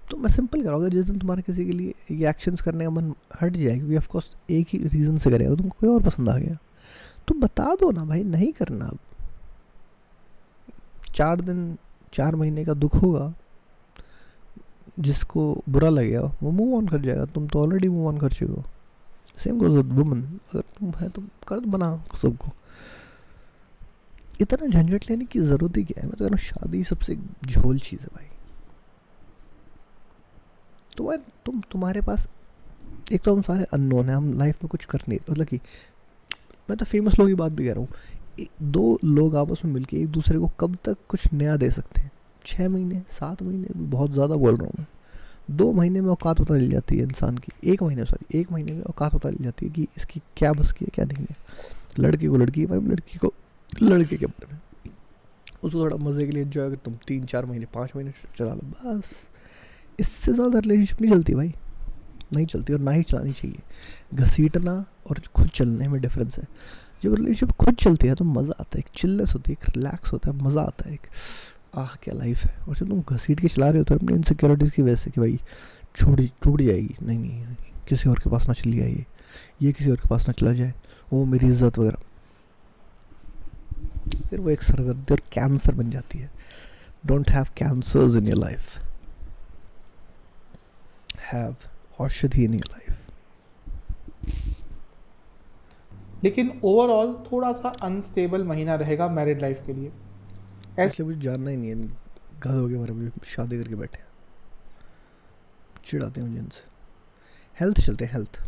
तो मैं सिंपल करूँगा, जिस दिन तुम्हारे किसी के लिए ये एक्शंस करने का मन हट जाए, क्योंकि ऑफकोर्स एक ही रीज़न से करेगा, तुमको कोई और पसंद आ गया तो बता दो ना भाई, नहीं करना। अब 4 महीने का दुख होगा, जिसको बुरा लगेगा वो मूव ऑन कर जाएगा। तुम तो ऑलरेडी मूव ऑन कर चुके हो। सेम गोज़ विद वुमन, अगर तुम है तो कर बना सबको। इतना झंझट लेने की ज़रूरत ही क्या है? मैं तो कह रहा हूँ शादी सबसे झोल चीज़ है भाई। तुम्हारे पास एक तो हम सारे अननोन हैं, हम लाइफ में कुछ कर नहीं, मतलब कि मैं तो फेमस लोगों की बात भी कह रहा हूँ। 2 लोग आपस में मिलके एक दूसरे को कब तक कुछ नया दे सकते हैं? 6 महीने 7 महीने, बहुत ज़्यादा बोल रहा हूँ मैं, 2 महीने में औकात पता चल जाती है इंसान की, 1 महीने में औकात पता चल जाती है कि इसकी क्या बस की है क्या नहीं है। लड़की को लड़की के बारे में, लड़की को लड़के के बारे में, उसको थोड़ा मज़े के लिए एंजॉय कर, तुम 3-4 महीने 5 महीने चला लो बस। इससे ज़्यादा रिलेशनशिप नहीं चलती भाई, नहीं चलती, और ना ही चलानी चाहिए। घसीटना और खुद चलने में डिफरेंस है। जब रिलेशनशिप खुद चलती है तो मज़ा आता है, एक चिलनेस होती है, एक रिलैक्स होता है, मज़ा आता है, एक क्या लाइफ है। और जब तुम घसीट के चला रहे हो तो अपनी इनसिक्योरिटीज़ की वजह से कि भाई टूट जाएगी, नहीं, किसी और के पास ना चली जाए, ये किसी और के पास ना चला जाए, वो मेरी इज्जत वगैरह, फिर वो एक सरदर्द और कैंसर बन जाती है। Don't have cancers in your life, have औषधि इन योर लाइफ। लेकिन ओवरऑल थोड़ा सा अनस्टेबल महीना रहेगा मैरिड लाइफ के लिए। इसलिए मुझे जानना ही नहीं है गधों के बारे में, शादी करके बैठे हैं, चिढ़ाते हैं मुझे इनसे। हेल्थ चलते हैं, health,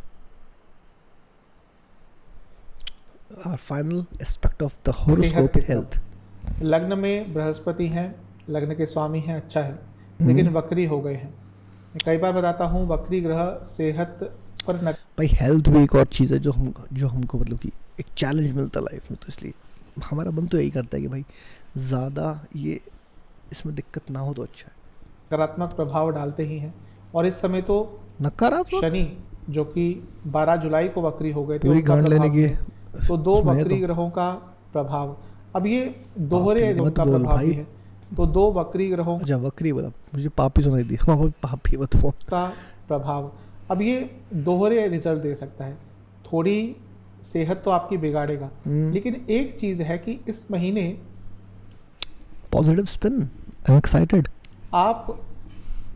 final aspect of the horoscope, health. लग्न में बृहस्पति हैं, लग्न के स्वामी हैं, अच्छा है, लेकिन वक्री हो गए हैं। मैं कई बार बताता हूँ वक्री ग्रह सेहत पर भाई हेल्थ भी एक और चीज़ है जो हमको मतलब कि एक चैलेंज मिलता है लाइफ में, तो इसलिए हमारा मन तो यही करता है कि भाई ज़्यादा ये इसमें दिक्कत ना हो तो अच्छा है। नकारात्मक प्रभाव डालते ही हैं, और इस समय तो नकारात्मक शनि जो कि 12 जुलाई को वक्री हो गए थे, पूरी गांड लेने की, तो 2 वक्री ग्रहों का प्रभाव, अब ये दोहरे ग्रहों का प्रभाव भी है, तो 2 वक्री ग्रहों, अच्छा वक्री बोला, मुझे पापी सुनाई दी, हाँ पापी मत बोल, का प्रभाव अब ये दोहरे रिजल्ट दे सकता है। थोड़ी सेहत तो आपकी बिगाड़ेगा, लेकिन एक चीज़ है कि इस महीने positive spin, I am excited, आप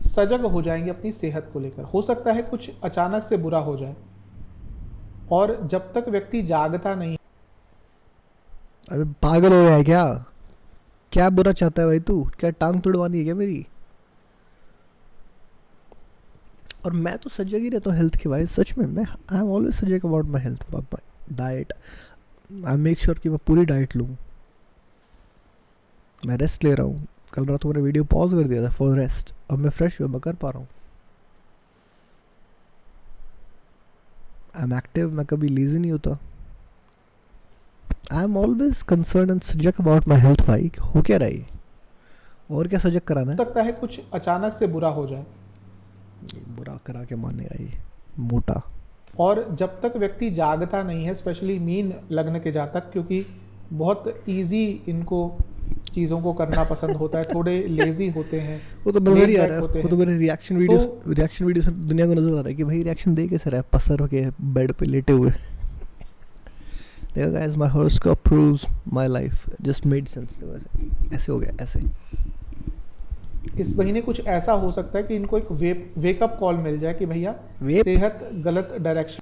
सजग हो जाएंगे अपनी सेहत को लेकर। हो सकता है कुछ अचानक से बुरा हो जाए, और जब तक व्यक्ति जागता नहीं। अरे पागल हो गया है क्या? क्या बुरा चाहता है भाई तू? क्या टांग तुड़वानी है क्या मेरी? और मैं तो सजग ही रहता हूँ हेल्थ के भाई, सच में। मैं आई एम ऑलवेज सजग about my health, diet, I make sure कि मैं पूरी डाइट लूँ, मैं रेस्ट ले रहा हूँ। कल रात को मैंने वीडियो पॉज कर दिया था फॉर रेस्ट, अब मैं फ्रेश हुआ, मैं कर पा रहा हूँ। आई एम एक्टिव, मैं कभी लेजी नहीं होता। I am always concern and सजग अबाउट माई हेल्थ भाई। हो क्या रहा है, और क्या सजग कराना है? हो सकता है कुछ अचानक से बुरा हो जाए, बुरा करा के मानेगा ये मोटा। और जब तक व्यक्ति जागता नहीं है, स्पेशली मीन लग्न के जातक, क्योंकि बहुत इजी इनको चीज़ों को करना पसंद होता है, थोड़े लेजी होते हैं, वो तो नजर ही आ रहा है, वो तो मेरे रिएक्शन वीडियो से दुनिया को नजर आ रहा है कि भाई रिएक्शन दे कैसे रहा है, पसर होके बेड पे लेटे हुए। देखो guys, my horoscope proves my life just made sense. ऐसे हो गया, ऐसे। इस महीने कुछ ऐसा हो सकता है कि इनको एक वेकअप कॉल मिल जाए कि भैया सेहत गलत डायरेक्शन।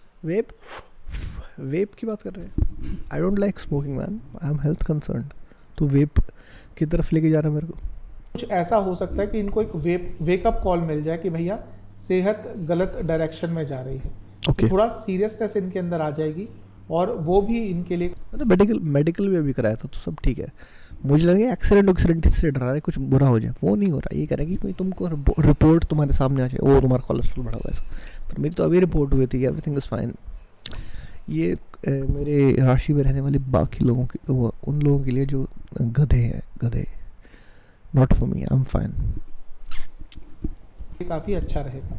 वेप की बात कर रहे हैं? I don't like smoking man, I am health concern. तो वेप की तरफ लेके जा रहा है मेरे को। कुछ ऐसा हो सकता है कि इनको एक वेकअप कॉल मिल जाए कि भैया सेहत गलत डायरेक्शन में जा रही है। Okay. थोड़ा सीरियसनेस इनके अंदर आ जाएगी, और वो भी इनके लिए मेडिकल भी अभी कराया था तो सब ठीक है। मुझे लगा एक्सीडेंट से डरा रहा है, कुछ बुरा हो जाए, वो नहीं हो रहा। ये कह रहा है कि कोई तुमको रिपोर्ट तुम्हारे सामने आ जाए, वो तुम्हारा कोलेस्ट्रॉल बढ़ा हुआ है, पर मेरी तो अभी रिपोर्ट हुई थी, एवरीथिंग इज़ फाइन। ये मेरे राशि में रहने वाले बाकी लोगों के, उन लोगों के लिए जो गधे हैं, गधे, not for me, I am fine. काफ़ी अच्छा रहेगा।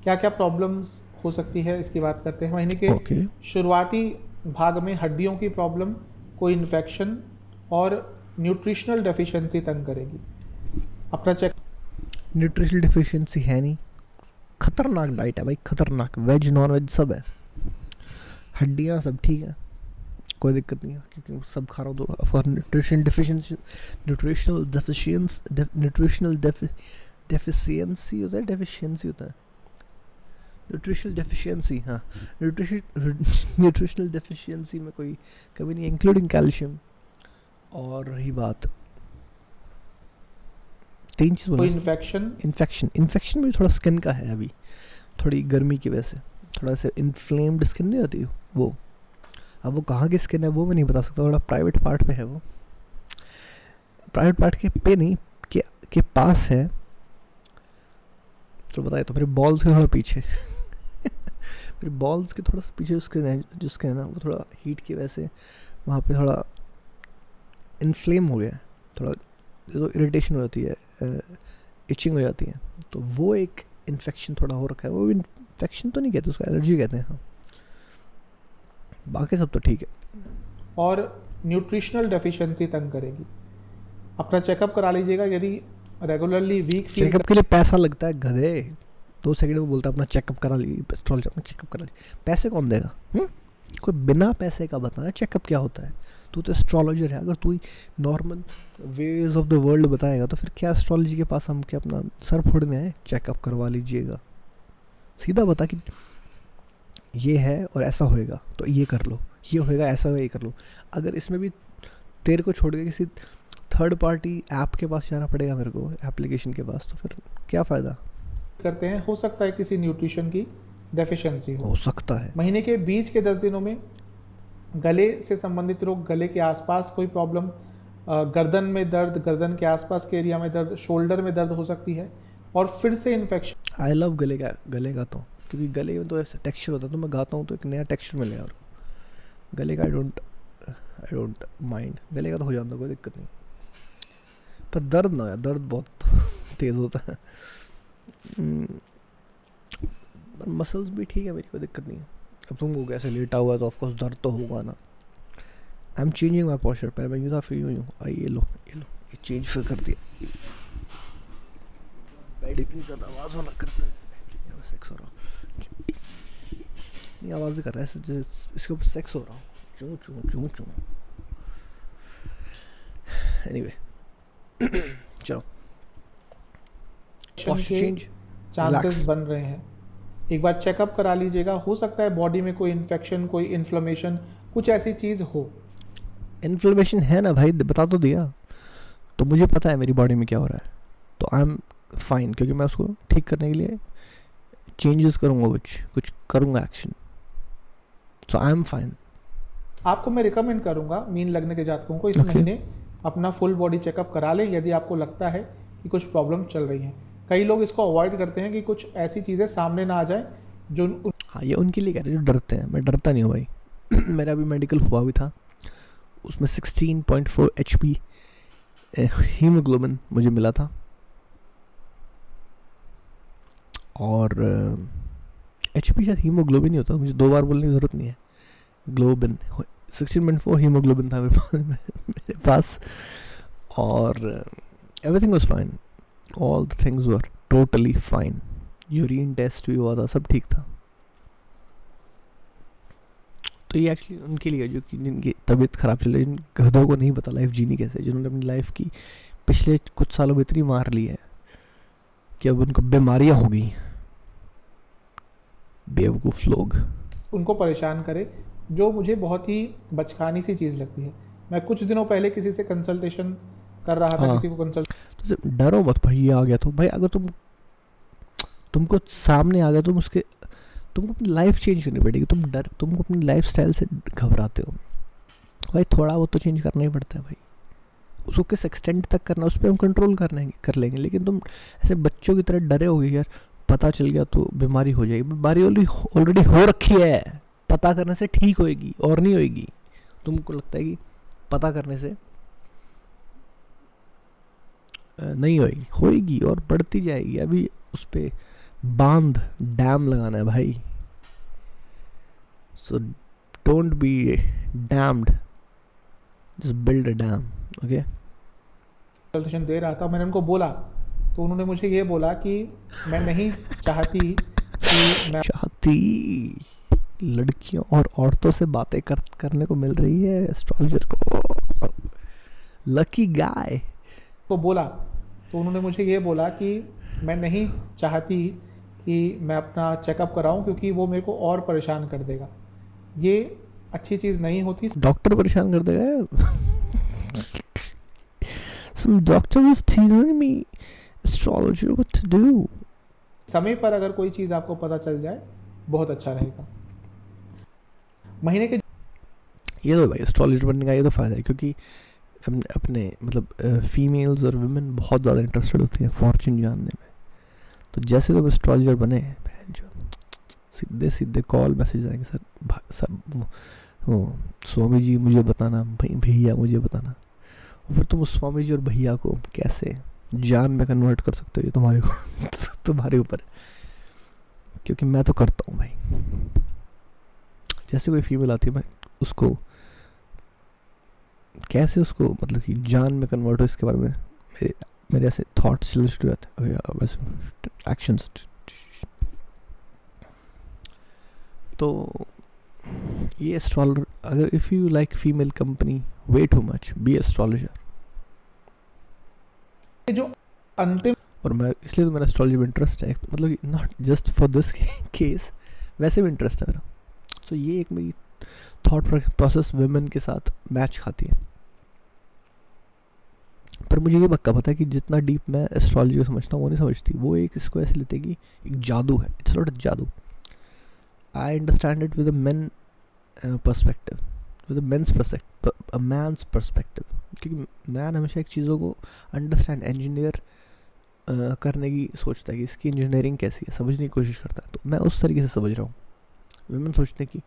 क्या क्या प्रॉब्लम्स हो सकती है इसकी बात करते हैं। महीने के शुरुआती भाग में हड्डियों की प्रॉब्लम, कोई इन्फेक्शन और न्यूट्रिशनल डेफिशिएंसी तंग करेगी। अपना चेक। न्यूट्रिशनल डेफिशिएंसी है नहीं, खतरनाक डाइट है भाई, खतरनाक, वेज नॉन वेज सब है, हड्डियाँ सब ठीक है, कोई दिक्कत नहीं है, क्योंकि सब खा रहा हूँ। तो ऑफकोर्स न्यूट्रिशनल डेफिशिएंसी होता है, न्यूट्रिशनल डेफिशिएंसी, हाँ, न्यूट्रिशनल डेफिशिएंसी में कोई कभी नहीं, इंक्लूडिंग कैल्शियम। और रही बात 3 चीज़ बोला, इन्फेक्शन में थोड़ा स्किन का है अभी, थोड़ी गर्मी की वजह से थोड़ा सा इन्फ्लेम्ड स्किन नहीं होती वो। अब वो कहाँ की स्किन है वो मैं नहीं बता सकता, थोड़ा प्राइवेट पार्ट पे है वो, प्राइवेट पार्ट के पे नहीं, के पास है, तो बताए तो मेरे बॉल्स के थोड़ा पीछे मेरे बॉल्स के थोड़ा सा पीछे जिसके है ना, वो थोड़ा हीट की वजह से वहाँ पे थोड़ा इन्फ्लेम हो गया है, थोड़ा जो इरिटेशन हो जाती है, इचिंग हो जाती है, तो वो एक इन्फेक्शन थोड़ा हो रखा है। वो इन्फेक्शन तो नहीं कहते, उसको एलर्जी कहते हैं। हाँ, बाकी सब तो ठीक है। और न्यूट्रिशनल डेफिशिएंसी तंग करेगी। अपना चेकअप करा लीजिएगा। यदि रेगुलरली वीक फील चेकअप के लिए पैसा लगता है गधे, 2 सेकंड में बोलता है अपना चेकअप करा लीजिए, एस्ट्रोलॉजी अपना चेकअप करा लीजिए। पैसे कौन देगा? कोई बिना पैसे का बताना चेकअप क्या होता है? तू तो एस्ट्रोलॉजर है, अगर तू normal ways of the world बताएगा तो फिर क्या एस्ट्रोलॉजी के पास हम क्या अपना सर फोड़ने आए? चेकअप करवा लीजिएगा, सीधा बता कि ये है और ऐसा होएगा तो ये कर लो, ये होएगा ऐसा होएगा ये कर लो। अगर इसमें भी तेरे को छोड़ के किसी थर्ड पार्टी ऐप के पास जाना पड़ेगा मेरे को, एप्लीकेशन के पास, तो फिर क्या फ़ायदा? करते हैं, हो सकता है किसी न्यूट्रिशन की डेफिशिएंसी हो सकता है। महीने के बीच के 10 दिनों में गले से संबंधित रोग, गले के आसपास कोई प्रॉब्लम, गर्दन में दर्द, गर्दन के आसपास के एरिया में दर्द, शोल्डर में दर्द हो सकती है, और फिर से इन्फेक्शन। आई लव गले का तो, क्योंकि गले में तो ऐसा टेक्सचर होता है, तो मैं गाता हूँ तो एक नया टेक्सचर मिलेगा। और गले का आई डोंट माइंड, गले का तो हो जाता, कोई दिक्कत नहीं, पर दर्द ना हो यार, दर्द बहुत तेज़ होता है। मसल्स भी ठीक है मेरी, कोई दिक्कत नहीं। अब तुमको कैसे लेटा हुआ है तो ऑफकोर्स दर्द तो होगा ना। I am changing my posture, पहले मैं यूँ था फिर यूँ। आई ये लो ये चेंज फिर कर दिया। बेड इतनी ज़्यादा आवाज़ होना करता है, सेक्स हो रहा ये आवाज़ कर रहा है जैसे इसके ऊपर सेक्स हो रहा हो, चूँ चूँ चूँ चूँ। एनीवे चलो, चेंज चांसेस बन रहे हैं। एक बार चेकअप करा लीजिएगा, हो सकता है बॉडी में कोई इन्फेक्शन, कोई इन्फ्लेमेशन, कुछ ऐसी चीज़ हो। इन्फ्लेमेशन है ना भाई, बता तो दिया, तो मुझे पता है मेरी बॉडी में क्या हो रहा है, तो आई एम फाइन, क्योंकि मैं उसको ठीक करने के लिए चेंजेस करूँगा, कुछ करूँगा action, so I am fine. आपको मैं रिकमेंड करूँगा मीन लगने के जातकों को इस महीने अपना फुल बॉडी चेकअप करा ले, यदि आपको लगता है कि कुछ प्रॉब्लम चल रही है। कई लोग इसको अवॉइड करते हैं कि कुछ ऐसी चीज़ें सामने ना आ जाए जो हाँ, ये उनके लिए कह रहे हैं जो डरते हैं। मैं डरता नहीं हूँ भाई मेरा अभी मेडिकल हुआ भी था, उसमें 16.4 HP हीमोग्लोबिन मुझे मिला था, और HP शायद हीमोग्लोबिन ही होता है, मुझे 2 बार बोलने की ज़रूरत नहीं है। ग्लोबिन 16.4 हीमोग्लोबिन था मेरे पास, और everything was fine, all the things were totally fine. Urine test भी हुआ था, सब ठीक था। तो ये एक्चुअली उनके लिए जो कि जिनकी तबीयत ख़राब चल रही है, जिन गधों को नहीं पता लाइफ जीनी कैसे, जिन्होंने अपनी लाइफ की पिछले कुछ सालों में इतनी मार ली है कि अब उनको बीमारियाँ हो गई। बेवकूफ़ लोग उनको परेशान करे, जो मुझे बहुत ही बचकानी सी चीज़ लगती है। मैं कुछ दिनों पहले किसी से कंसल्टेशन कर रहा था, किसी को कंसल्ट, तो डरो मत भाई, ये आ गया तो भाई, अगर तुमको सामने आ गया, तुमको अपनी लाइफ चेंज करनी पड़ेगी। तुमको अपनी लाइफ स्टाइल से घबराते हो भाई, थोड़ा बहुत तो चेंज करना ही पड़ता है भाई। उसको किस एक्सटेंट तक करना, उस पर हम कंट्रोल कर लेंगे, लेकिन तुम ऐसे बच्चों की तरह डरे होगे यार, पता चल गया तो बीमारी हो जाएगी। बीमारी ऑलरेडी हो रखी है, पता करने से ठीक होएगी और नहीं होएगी। तुमको लगता है कि पता करने से नहीं होएगी और बढ़ती जाएगी। अभी उस पर डैम लगाना है भाई, so don't be damned, just build a dam. Okay, consultation दे रहा था, मैंने उनको बोला तो उन्होंने मुझे ये बोला कि मैं नहीं चाहती कि मैं लड़कियों और औरतों से बातें करने को मिल रही है एस्ट्रोलॉजर को। लकी गाय को बोला तो उन्होंने मुझे ये बोला कि मैं नहीं चाहती कि मैं अपना चेकअप कराऊं, क्योंकि वो मेरे को और परेशान कर देगा। ये अच्छी चीज़ नहीं होती। डॉक्टर परेशान कर देगा। Some doctor was teasing me, astrologer, what to do? समय पर अगर कोई चीज़ आपको पता चल जाए बहुत अच्छा रहेगा। महीने के ये तो भाई एस्ट्रोलॉजर बनने का ये तो फ़ायदा है, क्योंकि अपने मतलब फीमेल्स और वुमेन बहुत ज़्यादा इंटरेस्टेड होती हैं फॉर्चून जानने में। तो जैसे तुम एस्ट्रोलॉजर बने, बहन जो सीधे सीधे कॉल मैसेज आएंगे, सर वो स्वामी जी मुझे बताना, भैया मुझे बताना। और फिर तुम उस स्वामी जी और भैया को कैसे जान में कन्वर्ट कर सकते हो, ये तुम्हारे ऊपर है। क्योंकि मैं तो करता हूँ भाई। जैसे कोई फीमेल आती है, मैं उसको कैसे उसको मतलब कि जान में कन्वर्ट हो, इसके बारे में मेरे ऐसे थॉट्स चल शुरू रहते हैं, वैसे एक्शंस। तो ये एस्ट्रोलॉजर, अगर if you like female company way too much, be astrologer. जो अंतिम, और मैं इसलिए तो मेरा एस्ट्रोलॉजी में इंटरेस्ट है, मतलब not just for this case, वैसे भी इंटरेस्ट है मेरा। तो ये एक मेरी थॉट प्रोसेस वुमेन के साथ मैच खाती है। पर मुझे ये पक्का पता है कि जितना डीप मैं एस्ट्रोलॉजी को समझता हूँ वो नहीं समझती। वो एक इसको ऐसे लेते कि एक जादू है, इट्स नॉट अ जादू। I understand it with a men perspective, with a men's perspective, a man's perspective. क्योंकि मैन हमेशा एक चीज़ों को अंडरस्टैंड, इंजीनियर करने की सोचता है कि इसकी इंजीनियरिंग कैसी है, समझने की कोशिश करता है। तो मैं उस तरीके से समझ रहा हूँ। वुमेन सोचते हैं कि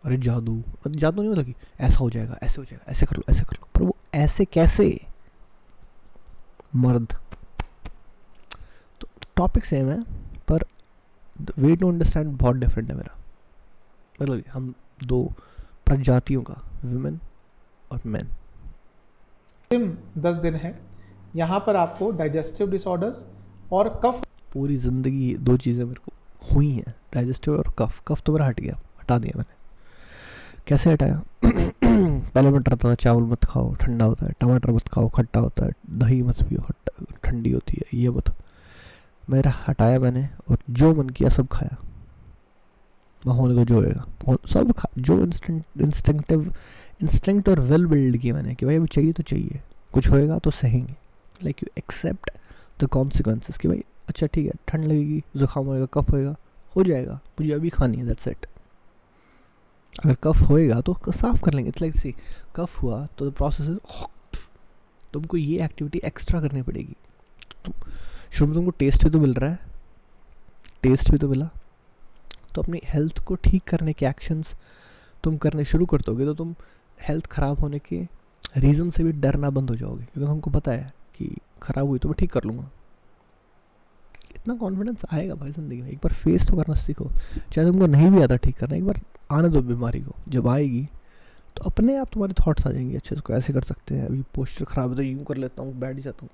अरे जादू, जादू नहीं मतलब कि ऐसा हो जाएगा, ऐसे हो जाएगा, ऐसे कर लो, ऐसे कर लो। पर वो ऐसे कैसे, मर्द। तो टॉपिक सेम है पर वे टू अंडरस्टैंड बहुत डिफरेंट है मेरा। मतलब हम दो प्रजातियों का, वुमेन और मेन। 10 दिन है, यहाँ पर आपको डाइजेस्टिव डिसऑर्डर्स और कफ, पूरी ज़िंदगी दो चीज़ें मेरे को हुई हैं, डाइजेस्टिव और कफ। कफ तो मेरा हट गया, हटा दिया मैंने। कैसे हटाया? पहले मैं डरता था चावल मत खाओ ठंडा होता है, टमाटर मत खाओ खट्टा होता है, दही मत पियो ठंडी होती है, ये मत। मेरा हटाया मैंने और जो मन किया सब खाया। वहाँ होने को जो होएगा सब खा, जो इंस्टिंक्ट और वेल बिल्ड किया मैंने कि भाई अभी चाहिए तो चाहिए, कुछ होएगा तो सहेंगे। Like you accept the consequences कि भाई अच्छा ठीक है, ठंड लगेगी, जुकाम होएगा, कफ होएगा, हो जाएगा, मुझे अभी खानी है, दैट्स इट। अगर कफ होएगा तो साफ कर लेंगे। इट्स लाइक सी कफ हुआ तो द प्रोसेस इज, तुमको ये एक्टिविटी एक्स्ट्रा करनी पड़ेगी। शुरू में तुमको टेस्ट भी तो मिल रहा है, टेस्ट भी तो मिला, तो अपनी हेल्थ को ठीक करने के एक्शंस तुम करने शुरू कर दोगे तो तुम हेल्थ ख़राब होने के रीज़न से भी डरना बंद हो जाओगे। क्योंकि तुमको पता है कि ख़राब हुई तो मैं ठीक कर लूँगा। इतना कॉन्फिडेंस आएगा भाई ज़िंदगी में। एक बार फेस तो करना सीखो, चाहे तुमको नहीं भी आता ठीक करना, एक बार आने दो बीमारी को। जब आएगी तो अपने आप तुम्हारे थॉट्स आ जाएंगे, अच्छा इसको ऐसे कर सकते हैं, अभी पोस्चर ख़राब है तो यूँ कर लेता हूँ, बैठ जाता हूँ।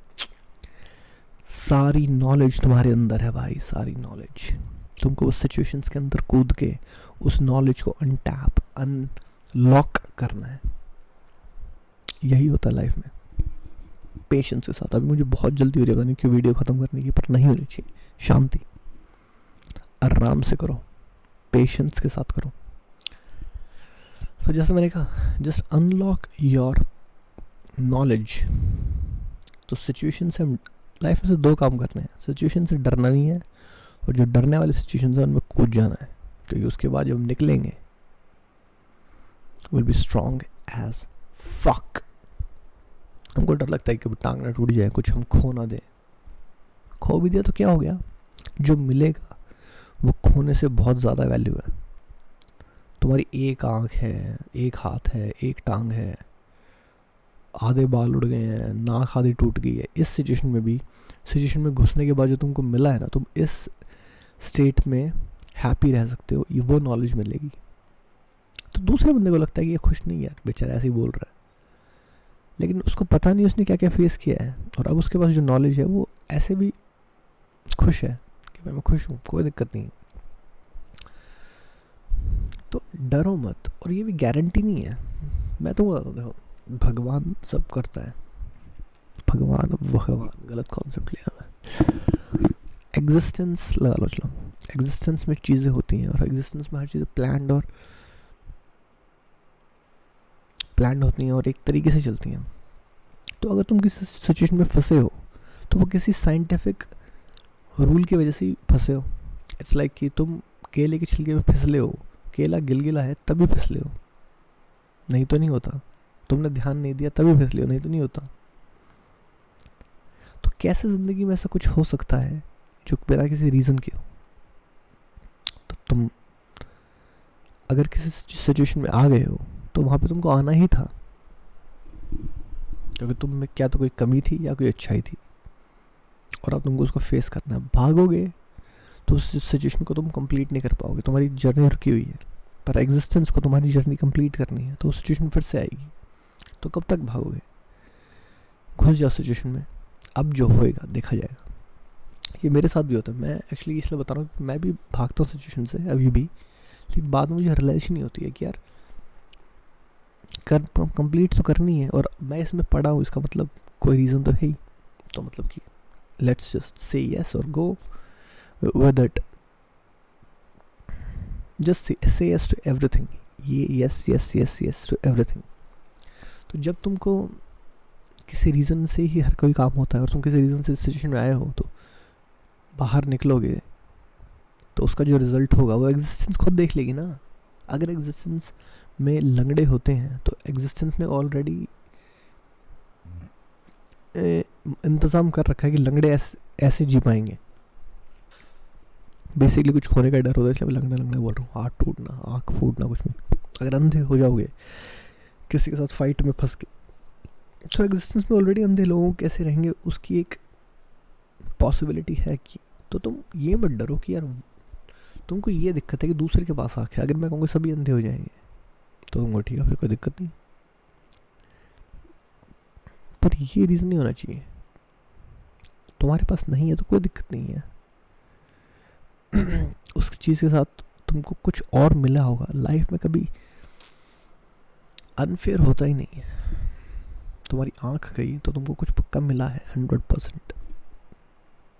सारी नॉलेज तुम्हारे अंदर है भाई, सारी नॉलेज। तुमको उस सिचुएशंस के अंदर कूद के उस नॉलेज को अनटैप, अनलॉक करना है। यही होता है लाइफ में, पेशेंस के साथ। अभी मुझे बहुत जल्दी हो रही है, पता नहीं क्यों वीडियो ख़त्म करने की, पर नहीं होनी चाहिए। शांति, आराम से करो, पेशेंस के साथ करो। तो जैसे मैंने कहा, जस्ट अनलॉक योर नॉलेज। तो सिचुएशन से लाइफ में से दो काम करने हैं, सिचुएशन से डरना नहीं है, और जो डरने वाली सिचुएशन है उनमें कूद जाना है। क्योंकि उसके बाद जब हम निकलेंगे will be strong as fuck. हमको डर लगता है कि कभी टांग ना टूट जाए, कुछ हम खो ना दें। खो भी दिया तो क्या हो गया, जो मिलेगा वो खोने से बहुत ज़्यादा वैल्यू है। तुम्हारी एक आँख है, एक हाथ है, एक टांग है, आधे बाल उड़ गए हैं, नाक आधी टूट गई है। इस सिचुएशन में भी, सिचुएशन में घुसने के बाद जो तुमको मिला है ना, तुम इस स्टेट में हैप्पी रह सकते हो, ये वो नॉलेज मिलेगी। तो दूसरे बंदे को लगता है कि ये खुश नहीं है यार, बेचारा ऐसे ही बोल रहा है, लेकिन उसको पता नहीं उसने क्या क्या फेस किया है। और अब उसके पास जो नॉलेज है वो ऐसे भी खुश है कि मैं खुश हूँ, कोई दिक्कत नहीं। तो डरो मत। और ये भी गारंटी नहीं है, मैं तो बताता हूँ, देखो भगवान सब करता है। भगवान गलत कॉन्सेप्ट लिया मैं। एग्जिस्टेंस लगा लो, चलो एग्जिस्टेंस में चीज़ें होती हैं, और एग्जिस्टेंस में हर चीज़ें प्लान्ड होती हैं और एक तरीके से चलती हैं। तो अगर तुम किसी सिचुएशन में फंसे हो तो वो किसी साइंटिफिक रूल की वजह से ही फंसे हो। इट्स लाइक कि तुम केले के छिलके पे फिसले हो, केला गिलगिला है तभी फिसले हो, नहीं तो नहीं होता। तुमने ध्यान नहीं दिया तभी फिस लियो, नहीं तो नहीं होता। तो कैसे ज़िंदगी में ऐसा कुछ हो सकता है जो बिना किसी रीज़न के हो? तो तुम अगर किसी सिचुएशन में आ गए हो तो वहाँ पे तुमको आना ही था, क्योंकि तुम में क्या तो कोई कमी थी या कोई अच्छाई थी, और अब तुमको उसको फेस करना है। भागोगे तो उस सिचुएशन को तुम कंप्लीट नहीं कर पाओगे, तुम्हारी जर्नी रुकी हुई है, पर एग्जिस्टेंस को तुम्हारी जर्नी कंप्लीट करनी है, तो उस सिचुएशन फिर से आएगी। तो कब तक भागोगे? घुस जाओ सिचुएशन में, अब जो होएगा देखा जाएगा। ये मेरे साथ भी होता है, मैं एक्चुअली इसलिए बता रहा हूँ कि मैं भी भागता हूँ सिचुएशन से अभी भी, लेकिन बाद में मुझे रियलाइजेशन नहीं होती है कि यार कंप्लीट तो करनी है, और मैं इसमें पड़ा हूँ, इसका मतलब कोई रीज़न तो है ही। तो मतलब कि लेट्स जस्ट से यस और go with it, just say yes to everything, ये yes yes yes yes to everything. तो जब तुमको किसी रीज़न से ही हर कोई काम होता है, और तुम किसी रीज़न से सिचुएशन में आए हो, तो बाहर निकलोगे तो उसका जो रिज़ल्ट होगा वो एग्जिस्टेंस खुद देख लेगी ना। अगर एग्जिस्टेंस में लंगड़े होते हैं तो एग्जिस्टेंस ने ऑलरेडी इंतज़ाम कर रखा है कि लंगड़े ऐसे जी पाएंगे। बेसिकली कुछ खोने का डर होता है, इसलिए मैं लंगड़े बोल रहा हूँ, हाथ टूटना, आँख फूटना, कुछ नहीं। अगर अंधे हो जाओगे किसी के साथ फाइट में फंस के, तो एग्जिस्टेंस में ऑलरेडी अंधे लोग कैसे रहेंगे उसकी एक पॉसिबिलिटी है कि, तो तुम ये मत डरो कि यार तुमको ये दिक्कत है कि दूसरे के पास आँखें, अगर मैं कहूँगा सभी अंधे हो जाएंगे तो तुमको ठीक है, फिर कोई दिक्कत नहीं। पर ये रीज़न नहीं होना चाहिए, तुम्हारे पास नहीं है तो कोई दिक्कत नहीं है। उस चीज़ के साथ तुमको कुछ और मिला होगा। लाइफ में कभी अनफेयर होता ही नहीं है। तुम्हारी आँख गई तो तुमको कुछ पक्का मिला है 100%।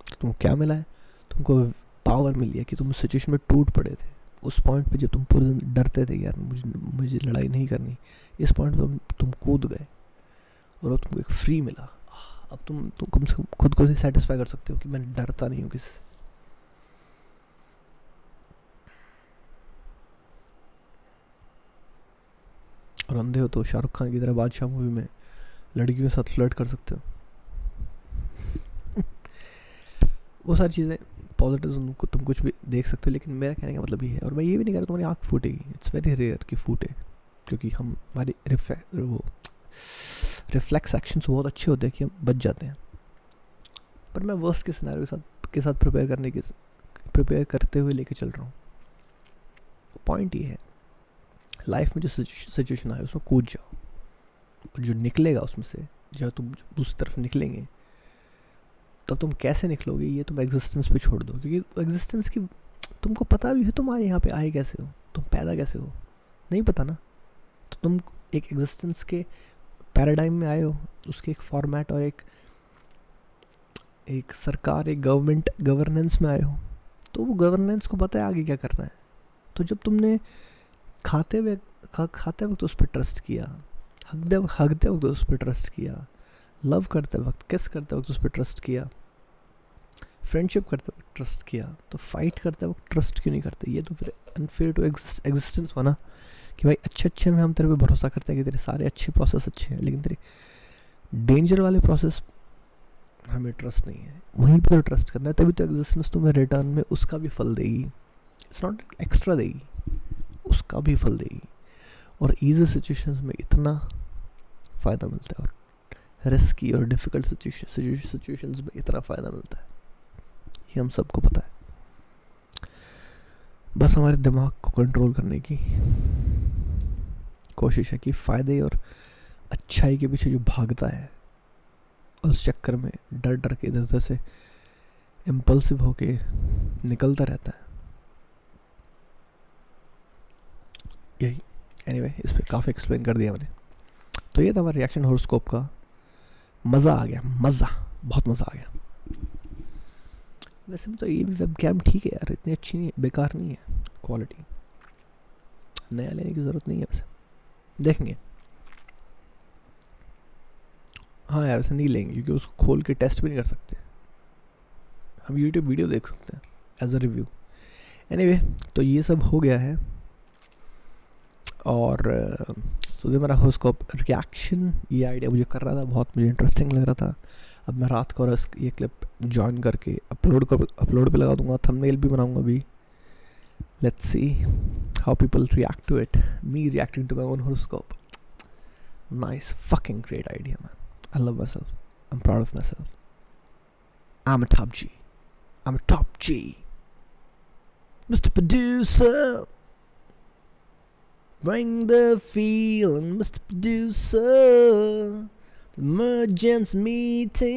तो तुमको क्या मिला है? तुमको पावर मिली है कि तुम सिचुएशन में टूट पड़े थे। उस पॉइंट पे जब तुम पूरे दिन डरते थे यार मुझे लड़ाई नहीं करनी, इस पॉइंट पे तुम कूद गए और तुमको एक फ्री मिला। अब तुम कम से कम खुद को सेटिस्फाई कर सकते हो कि मैं डरता नहीं हूँ किसी से। और अंधे हो तो शाहरुख खान की तरह बादशाह मूवी में लड़कियों के साथ फ्लर्ट कर सकते हो। वो सारी चीज़ें पॉजिटिव तुम कुछ भी देख सकते हो, लेकिन मेरा कहने का मतलब ये है, और मैं ये भी नहीं कह रहा तुम्हारी आँख फूटेगी, इट्स वेरी रेयर कि फूटे, क्योंकि हमारी रिफ्लेक्स एक्शंस बहुत अच्छे होते हैं कि हम बच जाते हैं। पर मैं वर्स्ट के सिनेरियो के साथ प्रिपेयर करते हुए लेके चल रहा हूँ। पॉइंट ये है, लाइफ में जो सिचुएशन आए उसमें कूद जाओ, और जो निकलेगा उसमें से, जब तुम दूसरी तरफ निकलेंगे तब तुम कैसे निकलोगे ये तुम एग्जिस्टेंस पे छोड़ दो, क्योंकि एग्जिस्टेंस की तुमको पता भी है तुम्हारे यहाँ पे आए कैसे हो, तुम पैदा कैसे हो, नहीं पता ना। तो तुम एक एग्जिस्टेंस के पैराडाइम में आए हो, उसके एक फॉर्मेट और एक सरकार, एक गवर्नेंस में आए हो, तो वो गवर्नेंस को पता है आगे क्या करना है। तो जब तुमने खाते वक्त उस पर ट्रस्ट किया, हगते वक्त उस पर ट्रस्ट किया, लव करते वक्त, किस करते वक्त उस पर ट्रस्ट किया, फ्रेंडशिप करते वक्त ट्रस्ट किया, तो फाइट करते वक्त ट्रस्ट क्यों नहीं करते? ये तो फिर अनफेयर टू एग्जिस्टेंस हुआ ना, कि भाई अच्छे में हम तेरे पे भरोसा करते हैं कि तेरे सारे अच्छे प्रोसेस अच्छे हैं, लेकिन तेरे डेंजर वाले प्रोसेस हमें ट्रस्ट नहीं है, वहीं पर ट्रस्ट करना है, तभी तो एग्जिस्टेंस तुम्हें रिटर्न में उसका भी फल देगी। इट्स नॉट एक्स्ट्रा देगी, उसका भी फल देगी। और ईजी सिचुएशंस में इतना फ़ायदा मिलता है, और रिस्की और डिफ़िकल्ट सिचुएशंस में इतना फ़ायदा मिलता है, ये हम सबको पता है। बस हमारे दिमाग को कंट्रोल करने की कोशिश है कि फ़ायदे और अच्छाई के पीछे जो भागता है, उस चक्कर में डर के इधर उधर से इम्पल्सिव होके निकलता रहता है। यही एनीवे, इस पर काफ़ी एक्सप्लेन कर दिया मैंने। तो ये था हमारा रिएक्शन हॉरोस्कोप का। मज़ा आ गया, बहुत मज़ा आ गया। वैसे में तो ये भी वेब कैम ठीक है यार, इतनी अच्छी नहीं है, बेकार नहीं है, क्वालिटी नया लेने की ज़रूरत नहीं है। वैसे देखेंगे, हाँ यार वैसे नहीं लेंगे, क्योंकि उसको खोल के टेस्ट भी नहीं कर सकते। हम यूट्यूब वीडियो देख सकते हैं एज अ रिव्यू। एनीवे, तो ये सब हो गया है, और तो ये मेरा होरोस्कोप रिएक्शन, ये आइडिया मुझे कर रहा था, बहुत मुझे इंटरेस्टिंग लग रहा था. अब मैं रात को ये क्लिप ज्वाइन करके अपलोड पे लगा दूंगा, थंबनेल भी बनाऊंगा अभी. Let's see how people react to it. Me reacting to my own horoscope. Nice fucking great idea, man. I love myself. I'm proud of myself. I'm a top G. I'm a top G. Mr. Producer, bring the feeling, Mr. Producer. The emergency meeting.